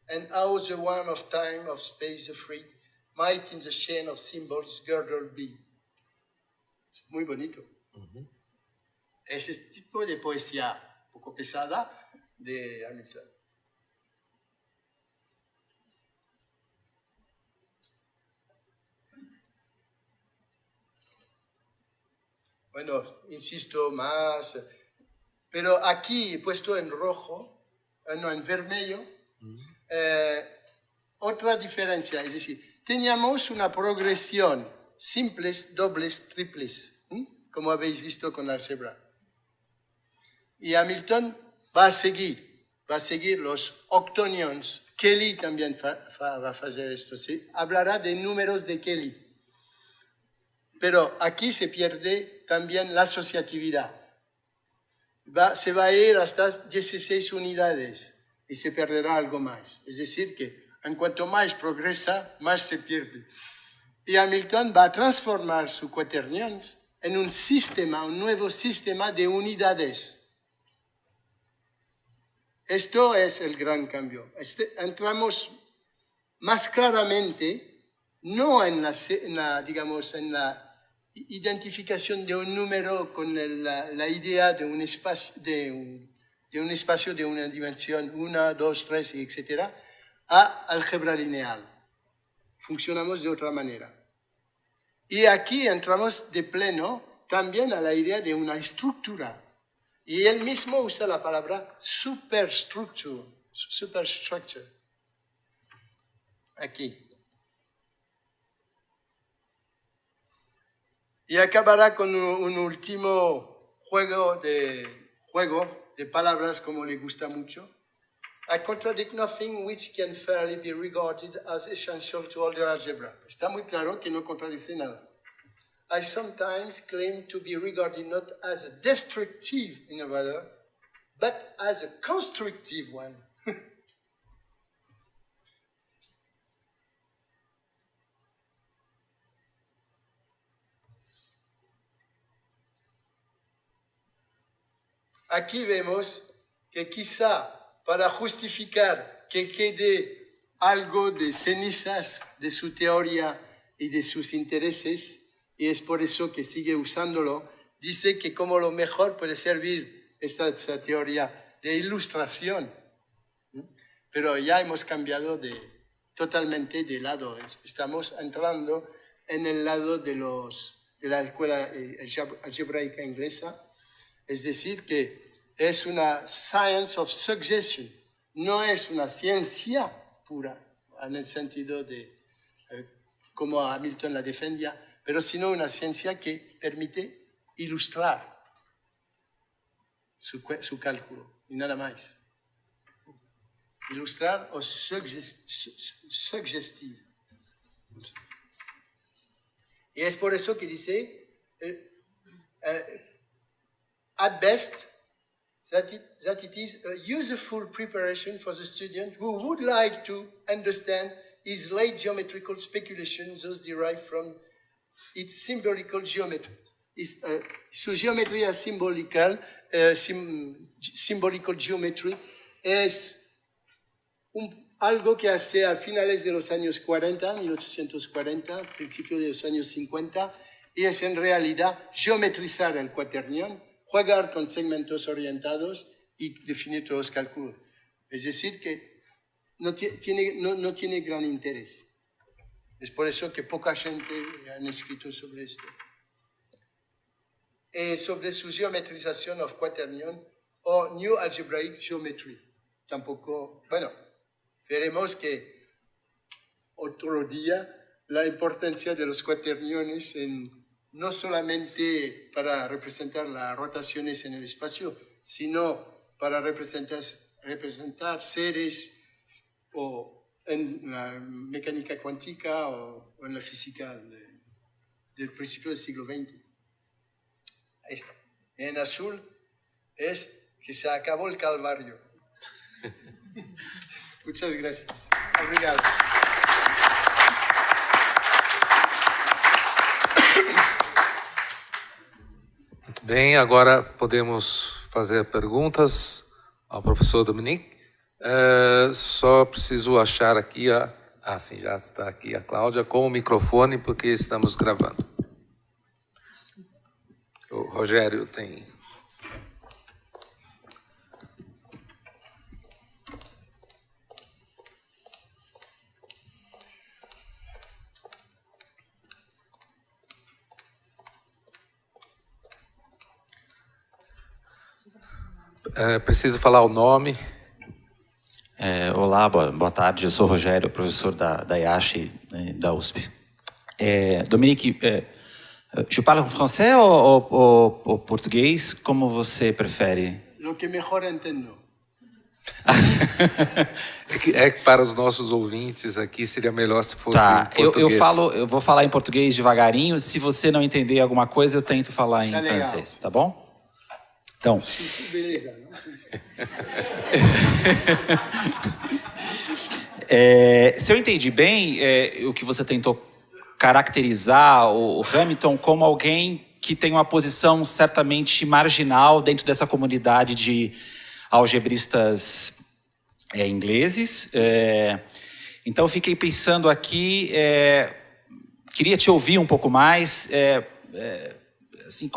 and how the one of time, of space, the free, might in the chain of symbols girdle be. Es muy bonito. Ese tipo de poesía un poco pesada de Hamilton. Bueno, insisto más, pero aquí puesto en rojo, no, en vermelho, otra diferencia, es decir, teníamos una progresión simples, dobles, triples, como habéis visto con la álgebra. Y Hamilton va a seguir los octonions. Kelly también va a hacer esto, ¿sí? Hablará de números de Kelly. Pero aquí se pierde también la asociatividad. Se va a ir hasta 16 unidades y se perderá algo más. Es decir, que en cuanto más progresa, más se pierde. Y Hamilton va a transformar su quaternions en un nuevo sistema de unidades. Esto es el gran cambio. Entramos más claramente, no en la identificación de un número con la idea de un espacio, de una dimensión 1, 2, 3, etc., a álgebra lineal. Funcionamos de otra manera. Y aquí entramos de pleno también a la idea de una estructura. Y él mismo usa la palabra superstructure. Aquí. Y acabará con un último juego de palabras como le gusta mucho. I contradict nothing which can fairly be regarded as essential to all the algebra. Está muy claro que no contradice nada. I sometimes claim to be regarded not as a destructive innovator, but as a constructive one. Aquí vemos que quizá para justificar que quede algo de cenizas de su teoría y de sus intereses, y es por eso que sigue usándolo, dice que como lo mejor puede servir esta teoría de ilustración. Pero ya hemos cambiado totalmente de lado. Estamos entrando en el lado de la escuela algebraica inglesa, es decir, que es una science of suggestion, no es una ciencia pura, en el sentido de como Hamilton la defendía, pero sino una ciencia que permite ilustrar su cálculo y nada más. Ilustrar o suggestive. Y es por eso que dice, at best, that it is a useful preparation for the student who would like to understand his late geometrical speculations, those derived from its symbolical geometry. Su geometría simbolical, symbolical geometry, es algo que hace a finales de los años 40, 1840, principios de los años 50, y es en realidad geometrizar el cuaternión, jugar con segmentos orientados y definir todos los cálculos. Es decir, que no tiene gran interés. Es por eso que poca gente han escrito sobre esto. Y sobre su geometrización of quaternion o New Algebraic Geometry. Tampoco, bueno, veremos que otro día la importancia de los cuaterniones no solamente para representar las rotaciones en el espacio, sino para representar seres o en la mecánica cuántica o en la física del principio del siglo XX. Ahí está. En azul es que se acabó el calvario. Muchas gracias. Obrigado.
Muito bem, agora podemos fazer perguntas ao professor Dominique. Só preciso achar aqui sim, já está aqui a Cláudia com o microfone, porque estamos gravando. O Rogério tem... preciso falar o nome.
Olá, boa tarde. Eu sou o Rogério, professor da IACHE, da USP. Dominique, je parle en français ou português? Como você prefere?
Lo que mejor entendo.
É que para os nossos ouvintes aqui seria melhor se fosse em português.
Eu vou falar em português devagarinho. Se você não entender alguma coisa, eu tento falar em francês, tá bom? Então,
Beleza, não?
se eu entendi bem, o que você tentou caracterizar o Hamilton como alguém que tem uma posição certamente marginal dentro dessa comunidade de algebristas ingleses. Então, eu fiquei pensando aqui, queria te ouvir um pouco mais. Assim,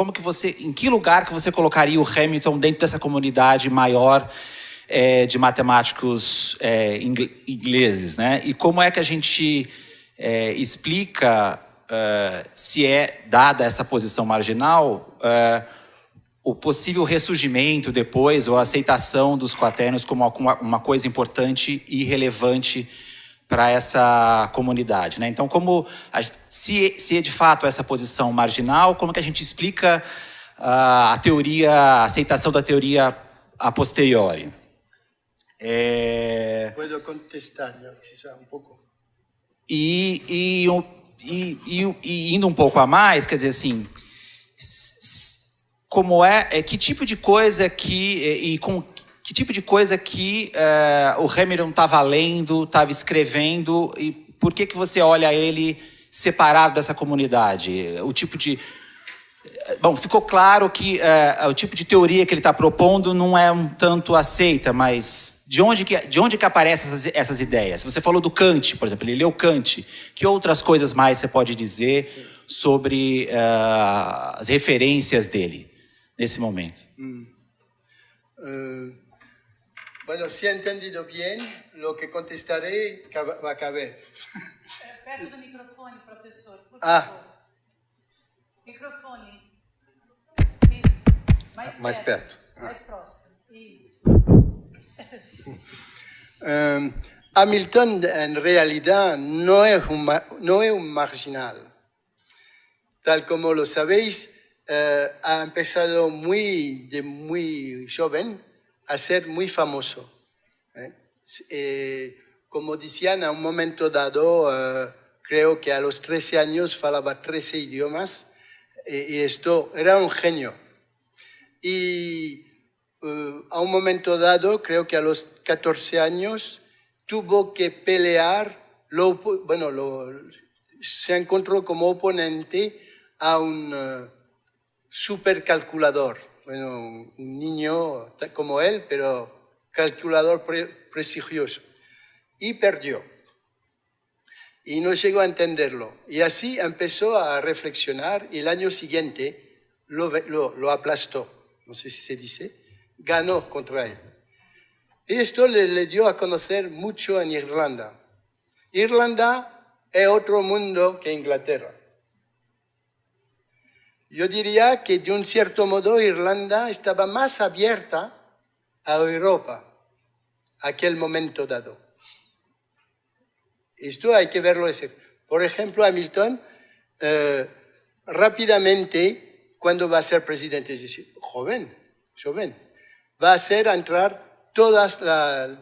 em que lugar que você colocaria o Hamilton dentro dessa comunidade maior de matemáticos ingleses, né? E como é que a gente explica, se é dada essa posição marginal, o possível ressurgimento depois, ou a aceitação dos quaternions como uma coisa importante e relevante para essa comunidade, né? Então, se é de fato essa posição marginal, como que a gente explica a aceitação da teoria a posteriori?
Puedo contestar, quizá um pouco.
E indo um pouco a mais, quer dizer assim, que tipo de coisa que o Hamilton estava lendo, estava escrevendo, e por que você olha ele separado dessa comunidade? Bom, ficou claro que o tipo de teoria que ele está propondo não é um tanto aceita, mas de onde que aparecem essas ideias? Você falou do Kant, por exemplo, ele leu Kant. Que outras coisas mais você pode dizer sobre as referências dele nesse momento?
Bueno, si he entendido bien, lo que contestaré va a caber.
Perto do microfone, professor, por favor. Microfone. Isso.
Mais perto.
Mais próximo. Isso.
Hamilton, en realidad, no es un marginal. Tal como lo sabéis, ha empezado muy joven a ser muy famoso. Como decían, a un momento dado, creo que a los 13 años falaba 13 idiomas, y esto era un genio. Y a un momento dado, creo que a los 14 años, tuvo que pelear, se encontró como oponente a un supercalculador. Bueno, un niño como él, pero calculador prestigioso. Y perdió. Y no llegó a entenderlo. Y así empezó a reflexionar y el año siguiente lo aplastó. No sé si se dice. Ganó contra él. Y esto le dio a conocer mucho en Irlanda. Irlanda es otro mundo que Inglaterra. Yo diría que de un cierto modo Irlanda estaba más abierta a Europa a aquel momento dado. Esto hay que verlo así. Por ejemplo, Hamilton, rápidamente, cuando va a ser presidente, es decir, joven, va a hacer entrar todas las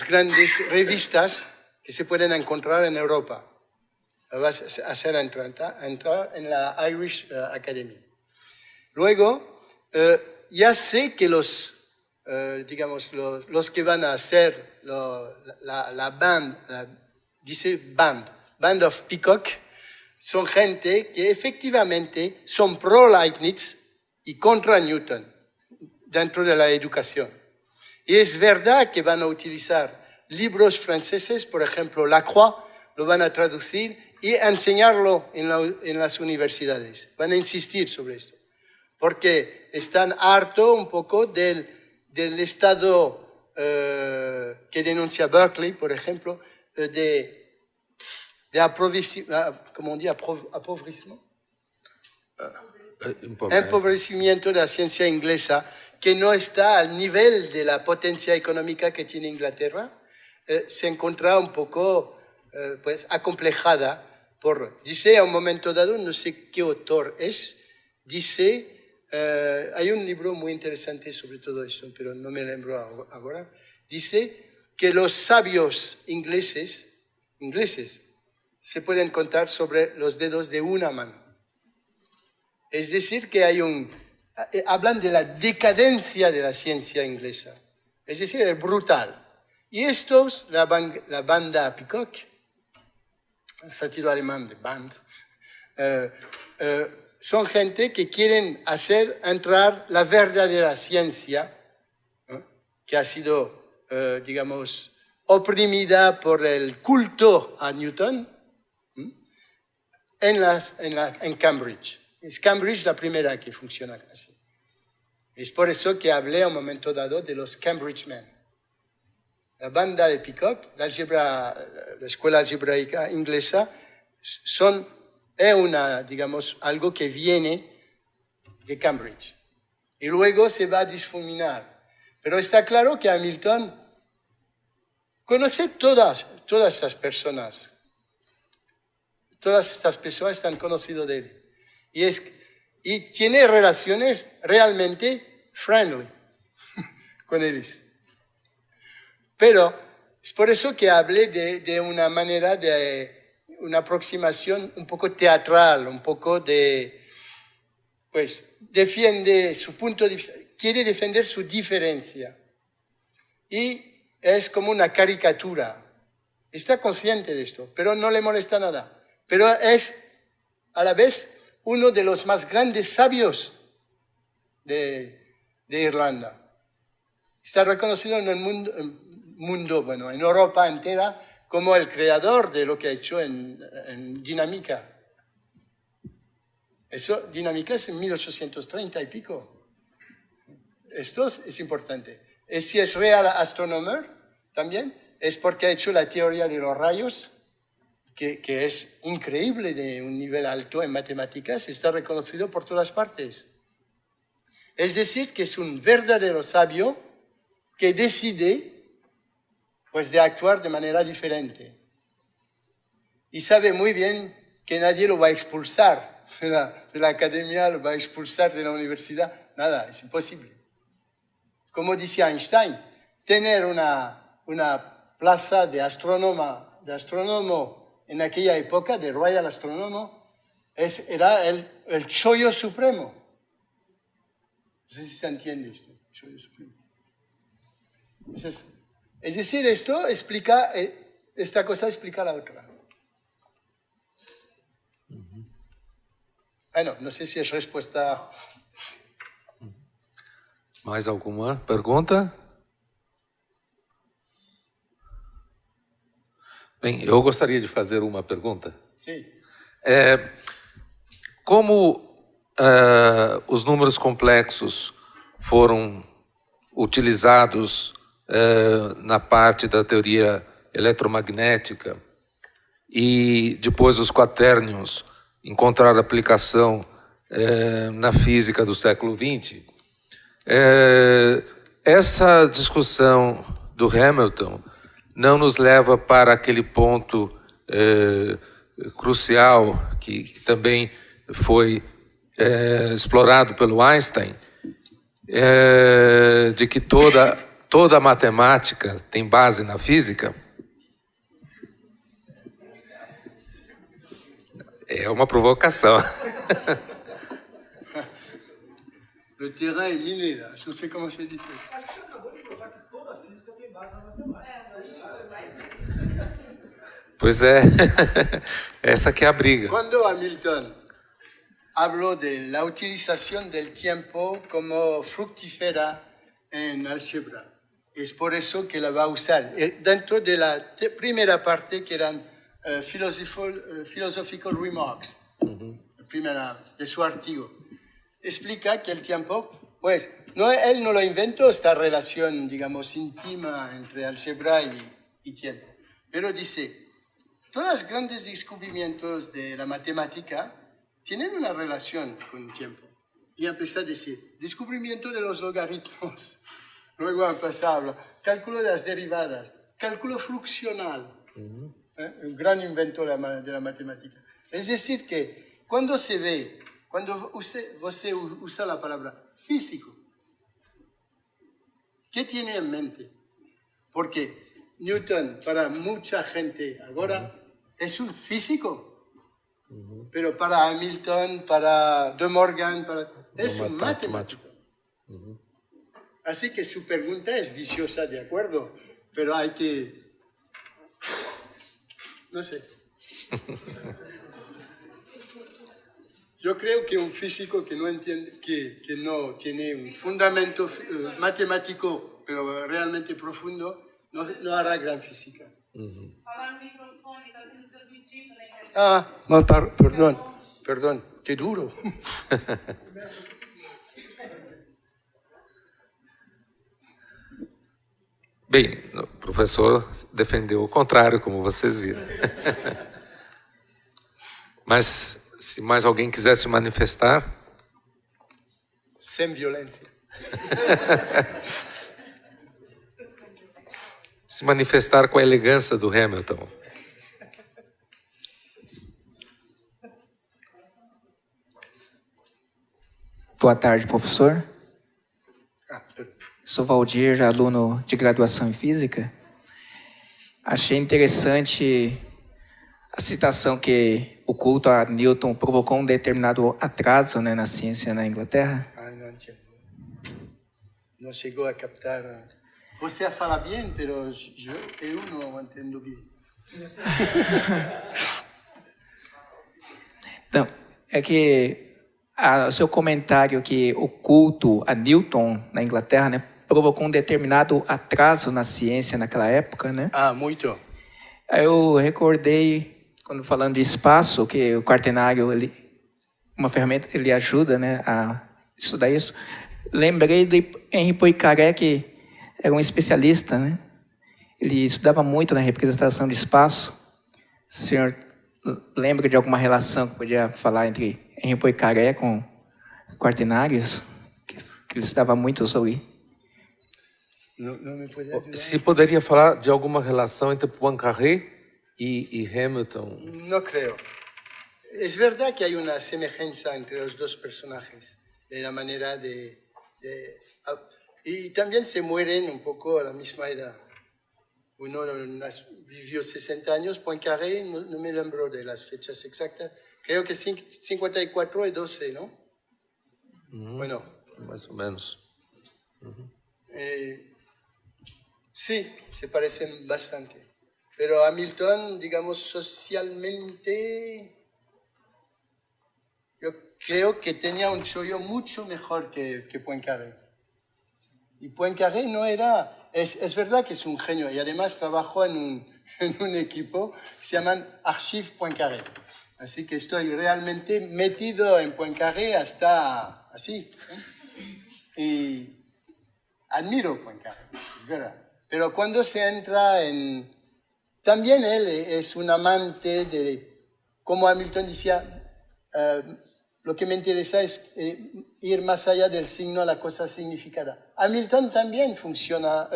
grandes revistas que se pueden encontrar en Europa. Va a hacer entrar en la Irish Academy. Luego, ya sé que los que van a hacer la Band of Peacock, son gente que efectivamente son pro-Leibniz y contra Newton dentro de la educación. Y es verdad que van a utilizar libros franceses, por ejemplo, Lacroix, lo van a traducir y enseñarlo en las universidades. Van a insistir sobre esto, porque están hartos un poco del estado que denuncia Berkeley, por ejemplo, de empobrecimiento de la ciencia inglesa, que no está al nivel de la potencia económica que tiene Inglaterra. Se encuentra un poco acomplejada dice a un momento dado, no sé qué autor es, dice, hay un libro muy interesante sobre todo esto, pero no me lembro ahora, dice que los sabios ingleses se pueden contar sobre los dedos de una mano. Es decir, que hablan de la decadencia de la ciencia inglesa, es decir, es brutal. Y estos, la banda Peacock, sátiro alemán de Band, son gente que quieren hacer entrar la verdadera ciencia, que ha sido, oprimida por el culto a Newton, en Cambridge. Es Cambridge la primera que funciona así. Es por eso que hablé a un momento dado de los Cambridge Men. La banda de Peacock, la escuela algebraica inglesa, es algo que viene de Cambridge. Y luego se va a difuminar. Pero está claro que Hamilton conoce todas estas personas. Todas estas personas están conocidas de él. Y tiene relaciones realmente friendly con ellos. Pero es por eso que hablé de una manera de una aproximación un poco teatral, un poco defiende su punto de vista, quiere defender su diferencia. Y es como una caricatura. Está consciente de esto, pero no le molesta nada. Pero es a la vez uno de los más grandes sabios de Irlanda. Está reconocido en el mundo, en Europa entera, como el creador de lo que ha hecho en dinámica. Dinámica es en 1830 y pico. Esto es importante. Si es real astronomer, también, es porque ha hecho la teoría de los rayos, que es increíble, de un nivel alto en matemáticas, está reconocido por todas partes. Es decir, que es un verdadero sabio que decide de actuar de manera diferente. Y sabe muy bien que nadie lo va a expulsar de la academia, lo va a expulsar de la universidad. Nada, es imposible. Como decía Einstein, tener una plaza de astrónomo en aquella época, de Royal Astrónomo, era el chollo supremo. No sé si se entiende esto, chollo supremo. Es eso. Es decir, esta cosa explica la otra. Bueno, no sé si es respuesta.
Mais alguma pergunta? Bem, eu gostaria de fazer uma pergunta.
Sim.
Como os números complexos foram utilizados na parte da teoria eletromagnética e depois os quaternions encontraram aplicação na física do século XX, essa discussão do Hamilton não nos leva para aquele ponto crucial que também foi explorado pelo Einstein, de que toda a matemática tem base na física. É uma provocação.
Le terrain est miné, là. Je ne sais comment se diz isso.
Pois é, essa que é a briga.
Quando Hamilton habló de la utilización del tiempo como fructífera en álgebra, es por eso que la va a usar. Dentro de la primera parte, que eran philosophical remarks, primera de su artículo, explica que el tiempo, pues, él no lo inventó, esta relación, digamos, íntima entre álgebra y tiempo, pero dice, todos los grandes descubrimientos de la matemática tienen una relación con el tiempo. Y empezó a decir, descubrimiento de los logaritmos, luego empezó a hablar, cálculo de las derivadas, cálculo fluxional, un gran invento de la matemática. Es decir, que cuando se ve, cuando usted usa la palabra físico, ¿qué tiene en mente? Porque Newton, para mucha gente ahora, es un físico, pero para Hamilton, para De Morgan, es un matemático. Así que su pregunta es viciosa, de acuerdo, pero hay que... No sé. Yo creo que un físico que no entiende, que no tiene un fundamento matemático, pero realmente profundo, no hará gran física. Perdón, qué duro.
Bem, o professor defendeu o contrário, como vocês viram. Mas, se mais alguém quiser se manifestar...
Sem violência.
Se manifestar com a elegância do Hamilton.
Boa tarde, professor. Sou Valdir, aluno de graduação em Física. Achei interessante a citação que o culto a Newton provocou um determinado atraso, né, na ciência na Inglaterra.
Não entendo. Não chegou a captar. Você fala bem, mas eu não entendo bem.
Não, é que o seu comentário que o culto a Newton na Inglaterra, né, provocou um determinado atraso na ciência naquela época, né?
Muito.
Aí eu recordei, quando falando de espaço, que o quaternário, uma ferramenta, ele ajuda, né, a estudar isso. Lembrei do Henri Poincaré, que era um especialista, né? Ele estudava muito na representação de espaço. O senhor lembra de alguma relação que podia falar entre Henri Poincaré com quaternários? Que ele estudava muito sobre...
Não me pode ajudar.
Se poderia falar de alguma relação entre Poincaré e Hamilton?
No creo. Es verdad que hay una semejanza entre los dos personajes, de la manera y también se mueren un poco a la misma edad. Uno vivió 60 años, Poincaré, no me lembro de las fechas exactas, creo que 54 y 12, ¿no? Bueno.
Mais ou menos.
Sí, se parecen bastante. Pero Hamilton, digamos, socialmente, yo creo que tenía un chollo mucho mejor que Poincaré. Y Poincaré no era... Es verdad que es un genio y además trabajó en un equipo que se llaman Archives Poincaré. Así que estoy realmente metido en Poincaré hasta así. Y admiro Poincaré, es verdad. Pero cuando se entra en también él es un amante de, como Hamilton decía, lo que me interesa es ir más allá del signo a la cosa significada. Hamilton también funciona,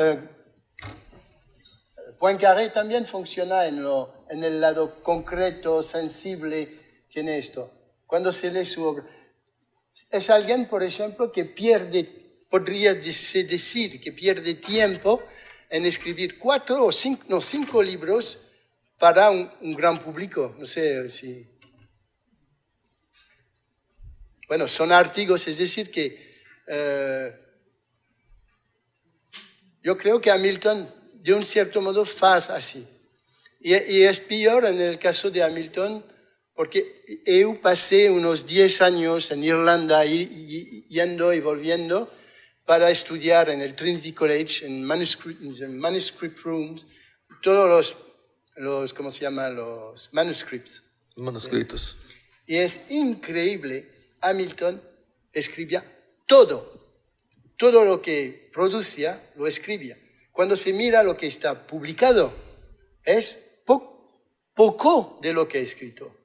Poincaré también funciona en el lado concreto, sensible, tiene esto. Cuando se lee su obra. Es alguien, por ejemplo, que podría decir que pierde tiempo en escribir 4 o 5 libros para un gran público. No sé si... Bueno, son artigos, es decir, que yo creo que Hamilton, de un cierto modo, hace así. Y es peor en el caso de Hamilton, porque yo pasé unos 10 años en Irlanda yendo y volviendo para estudiar en el Trinity College, en manuscript rooms, todos los ¿cómo se llama? Los manuscripts.
Manuscritos.
Y es increíble, Hamilton escribía todo lo que producía, lo escribía. Cuando se mira lo que está publicado, es poco de lo que ha escrito.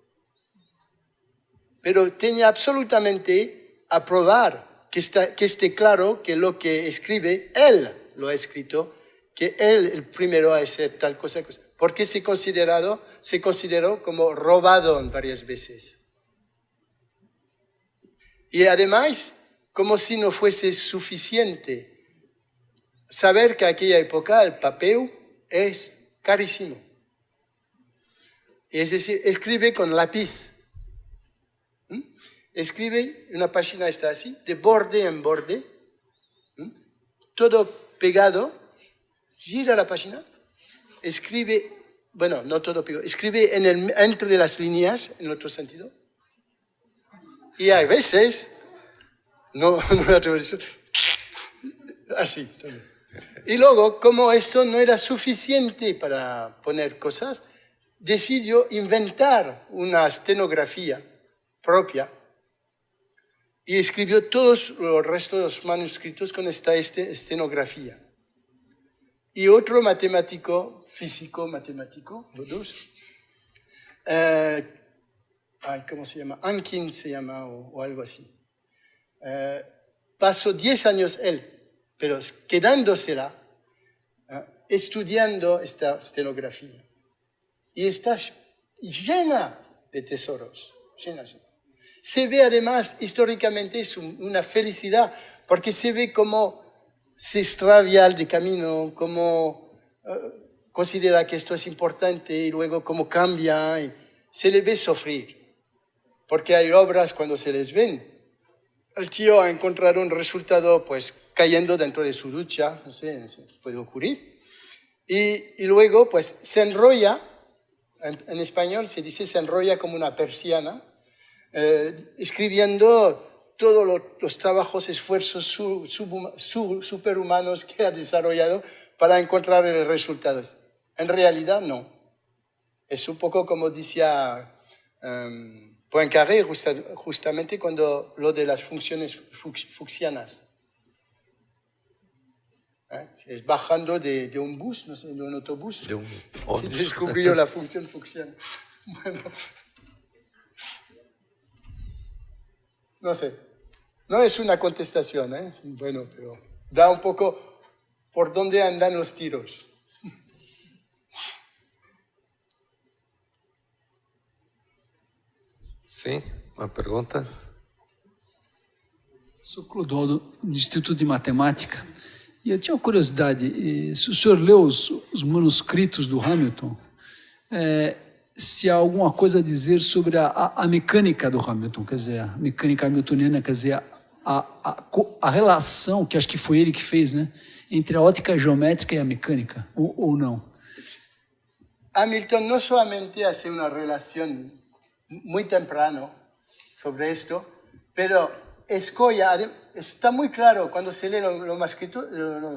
Pero tenía absolutamente a probar que esté claro que lo que escribe, él lo ha escrito, que él el primero a hacer tal cosa. Porque se consideró como robado varias veces. Y además, como si no fuese suficiente saber que en aquella época el papel es carísimo. Es decir, escribe con lápiz. Escribe, una página está así, de borde en borde, todo pegado, gira la página, escribe, bueno, no todo pegado, escribe entre las líneas, en otro sentido. Y hay veces, no me atrevo a decir, así. Y luego, como esto no era suficiente para poner cosas, decidió inventar una estenografía propia y escribió todos los restos de los manuscritos con esta estenografía. Y otro físico matemático, los dos, ¿cómo se llama? Ankin se llama o algo así. Pasó 10 años él, pero quedándosela, estudiando esta estenografía. Y está llena de tesoros, llena. Se ve además, históricamente, es una felicidad, porque se ve cómo se extravia de camino, cómo considera que esto es importante y luego cómo cambia. Y se le ve sufrir, porque hay obras cuando se les ven. El tío ha encontrado un resultado pues cayendo dentro de su ducha, no sé, puede ocurrir. Y luego pues se enrolla, en español se dice se enrolla como una persiana, escribiendo todos los trabajos, esfuerzos superhumanos que ha desarrollado para encontrar el resultado. En realidad no. Es un poco como decía Poincaré justamente cuando lo de las funciones fuchsianas. Es bajando de un bus, no sé, de un autobús, y descubrió la función fuchsiana. Bueno, no sé, no es una contestación, bueno, pero da un poco por dónde andan los tiros.
Sim, uma pergunta?
Sou Clodoaldo, do Instituto de Matemática. E eu tinha uma curiosidade, se o senhor leu os manuscritos do Hamilton, se há alguma coisa a dizer sobre a mecânica do Hamilton, quer dizer, a mecânica hamiltoniana, quer dizer, a relação, que acho que foi ele que fez, né, entre a ótica geométrica e a mecânica, ou não?
Hamilton no solamente hace una relación muy temprano sobre esto, pero escolla, está muy claro cuando se lee los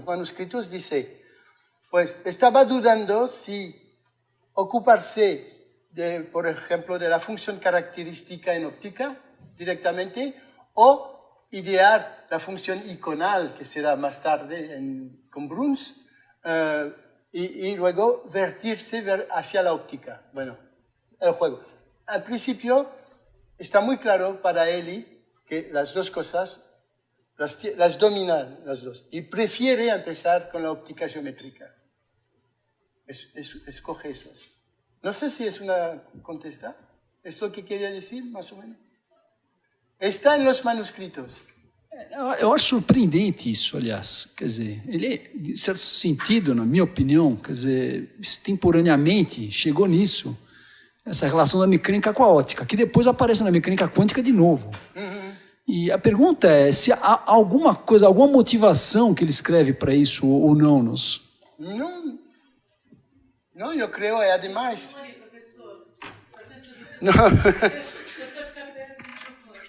manuscritos, dice, pues estaba dudando si ocuparse, por ejemplo, de la función característica en óptica directamente o idear la función iconal, que será más tarde con Bruns, y luego vertirse hacia la óptica. Bueno, el juego. Al principio está muy claro para Eli que las dos cosas las dominan las dos y prefiere empezar con la óptica geométrica. Escoge eso. No sé si es una contesta. ¿Es lo que queria decir, más ou menos? Está em los manuscritos.
Eu acho surpreendente isso, aliás. Quer dizer, ele, de certo sentido, na minha opinião, quer dizer, extemporaneamente chegou nisso, essa relação da mecânica com a ótica, que depois aparece na mecânica quântica de novo. E a pergunta é se há alguma coisa, alguma motivação que ele escreve para isso ou não nos...
Não, eu creio é ademais.
Professor,
Não.
se você ficar perto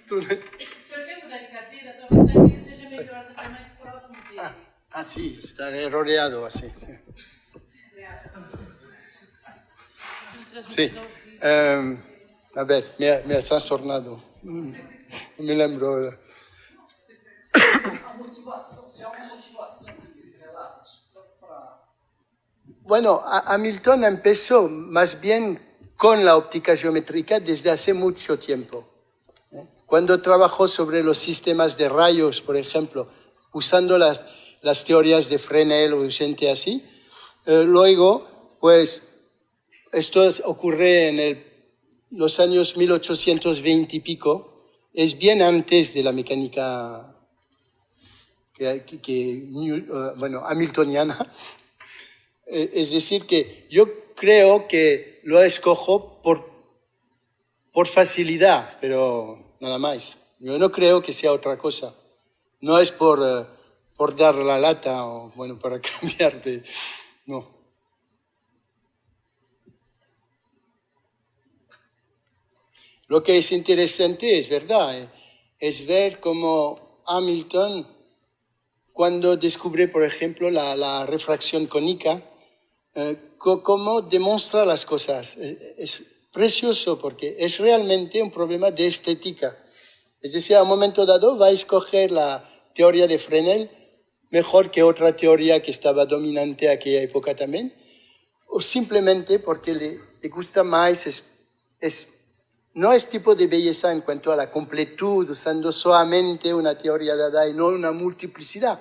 do microfone. Se eu quero mudar de cadeira, talvez seja melhor você estar mais próximo dele.
Sim, estaré rodeado assim. Sim. A ver, me has trastornado. Não me lembro agora.
A motivação, se há uma motivação que ele relata para...
Bueno, Hamilton empezó más bien con la óptica geométrica desde hace mucho tiempo. Cuando trabajó sobre los sistemas de rayos, por ejemplo, usando las teorías de Fresnel o gente así, luego, pues, esto ocurre en los años 1820 y pico, es bien antes de la mecánica hamiltoniana. Es decir, que yo creo que lo escojo por facilidad, pero nada más. Yo no creo que sea otra cosa. No es por dar la lata o, bueno, para cambiar de... No. Lo que es interesante, es verdad, es ver cómo Hamilton, cuando descubre, por ejemplo, la refracción cónica, cómo demuestra las cosas. Es precioso porque es realmente un problema de estética. Es decir, a un momento dado va a escoger la teoría de Fresnel mejor que otra teoría que estaba dominante en aquella época también, o simplemente porque le gusta más, no es tipo de belleza en cuanto a la completud, usando solamente una teoría dada y no una multiplicidad,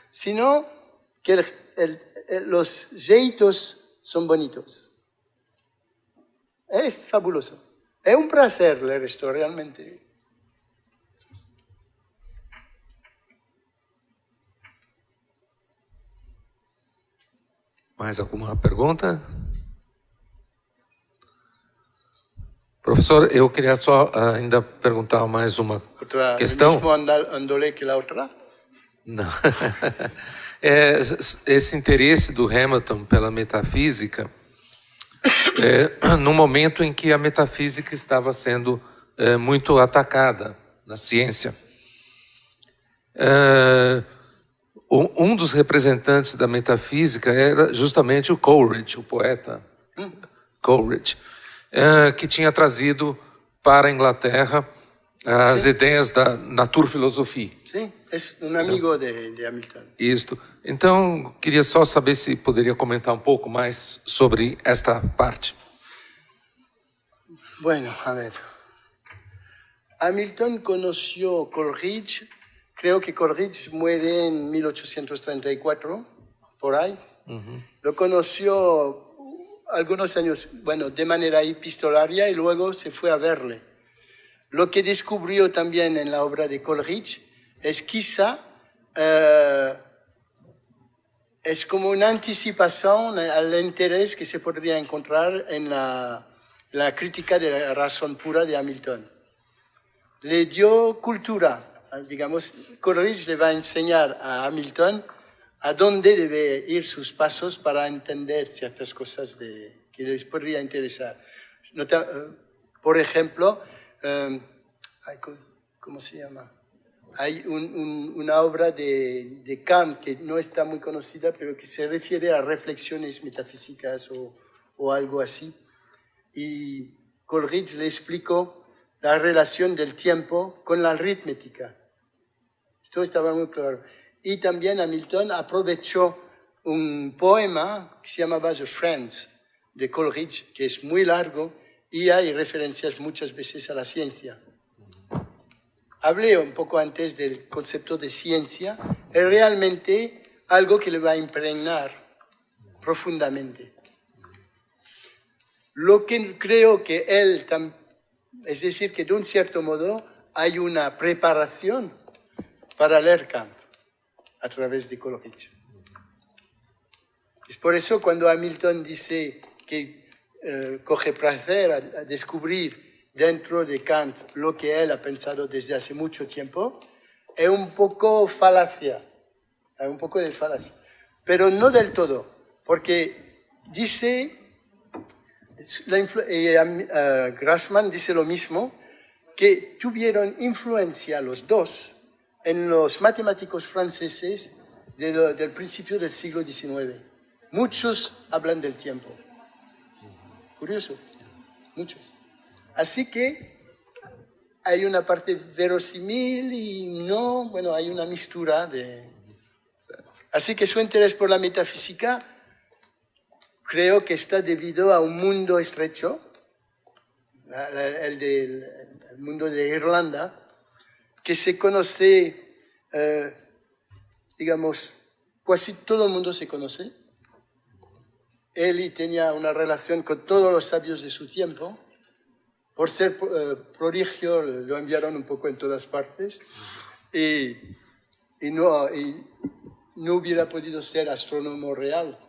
sino que los jeitos son bonitos. Es fabuloso. Es un placer leer esto, realmente.
Mais alguma pergunta? Professor, eu queria só ainda perguntar mais uma questão.
¿El mismo andole que la otra?
Não. Esse interesse do Hamilton pela metafísica, no momento em que a metafísica estava sendo muito atacada na ciência. Um dos representantes da metafísica era justamente o Coleridge, o poeta Coleridge, que tinha trazido para a Inglaterra as ideias da naturfilosofia.
Sim, é um amigo de Hamilton.
Isto. Então, queria só saber se poderia comentar um pouco mais sobre esta parte.
Bueno, a ver. Hamilton conoció Coleridge. Creo que Coleridge muere en 1834, por ahí. Lo conoció algunos años, bueno, de manera epistolaria y luego se fue a verle. Lo que descubrió también en la obra de Coleridge es quizá, es como una anticipación al interés que se podría encontrar en la crítica de la razón pura de Hamilton. Le dio cultura. Digamos, Coleridge le va a enseñar a Hamilton a dónde debe ir sus pasos para entender ciertas cosas que les podría interesar. Por ejemplo, ¿cómo se llama? Hay una obra de Kant que no está muy conocida, pero que se refiere a reflexiones metafísicas o algo así. Y Coleridge le explicó la relación del tiempo con la aritmética. Esto estaba muy claro. Y también Hamilton aprovechó un poema que se llamaba The Friends, de Coleridge, que es muy largo y hay referencias muchas veces a la ciencia. Hablé un poco antes del concepto de ciencia, es realmente algo que le va a impregnar profundamente. Lo que creo que él, es decir, que de un cierto modo hay una preparación para leer Kant a través de Coleridge. Es por eso cuando Hamilton dice que coge placer a descubrir dentro de Kant lo que él ha pensado desde hace mucho tiempo, es un poco falacia, hay un poco de falacia, pero no del todo, porque dice, Grassmann dice lo mismo, que tuvieron influencia los dos en los matemáticos franceses del principio del siglo XIX. Muchos hablan del tiempo. Curioso, muchos. Así que hay una parte verosímil y no, bueno, hay una mistura de... Así que su interés por la metafísica creo que está debido a un mundo estrecho, el mundo de Irlanda, que se conoce, digamos, casi todo el mundo se conoce. Él tenía una relación con todos los sabios de su tiempo. Por ser prodigio, lo enviaron un poco en todas partes. Y no hubiera podido ser astrónomo real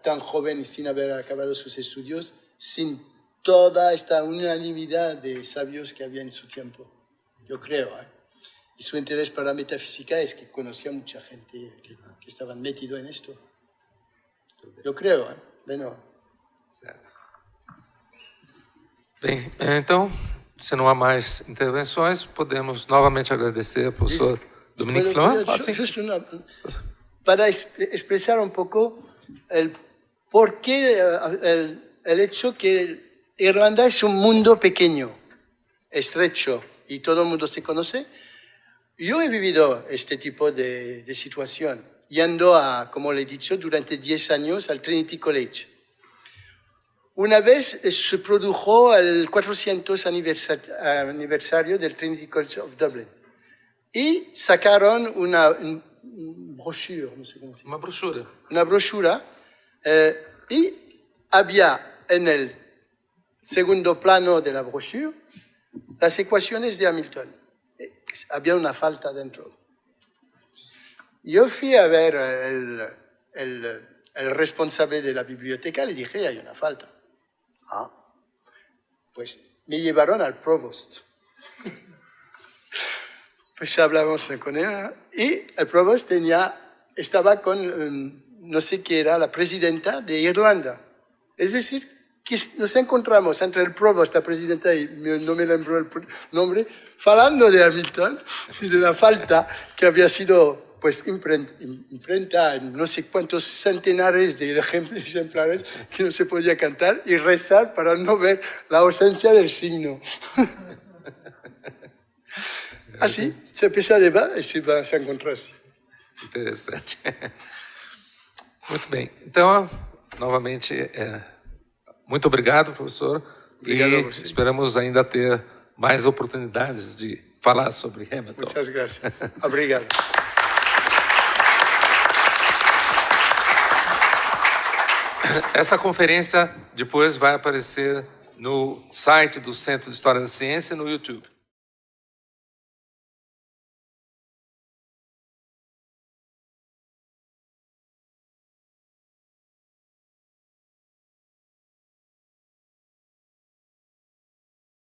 tan joven y sin haber acabado sus estudios, sin toda esta unanimidad de sabios que había en su tiempo, yo creo. Y su interés para la metafísica es que conocía mucha gente que estaban metidos en esto. Eu creio, Beno.
Certo. Bem, então, se não há mais intervenções, podemos novamente agradecer ao professor Dominique Florent.
Para expresar un poco el por qué, el hecho que Irlanda es un mundo pequeño, estrecho, y todo el mundo se conoce. Yo he vivido este tipo de situación, yendo como le he dicho, durante 10 años al Trinity College. Una vez se produjo el 400 aniversario del Trinity College of Dublin y sacaron una brochure, no sé cómo se llama.
Uma brochura.
Una brochura y había en el segundo plano de la brochure las ecuaciones de Hamilton. Había una falta dentro. Yo fui a ver el responsable de la biblioteca, le dije, hay una falta. Pues me llevaron al provost. Pues hablamos con él y el provost estaba con, no sé qué era, la presidenta de Irlanda. Es decir, que nos encontramos entre el provost, la presidenta, y no me lembro el nombre, hablando de Hamilton y de la falta que había sido pues imprenta en no sé cuántos centenares de ejemplares que no se podía cantar y rezar para no ver la ausencia del signo. Así, se empieza a debater e se vai se encontrar-se.
Interessante. Muito bem. Então, novamente, muito obrigado, professor.
Obrigado a
e
você.
esperamos ainda ter mais oportunidades de falar sobre Hamilton.
Muchas gracias. Obrigado.
Essa conferência depois vai aparecer no site do Centro de História da Ciência e no YouTube.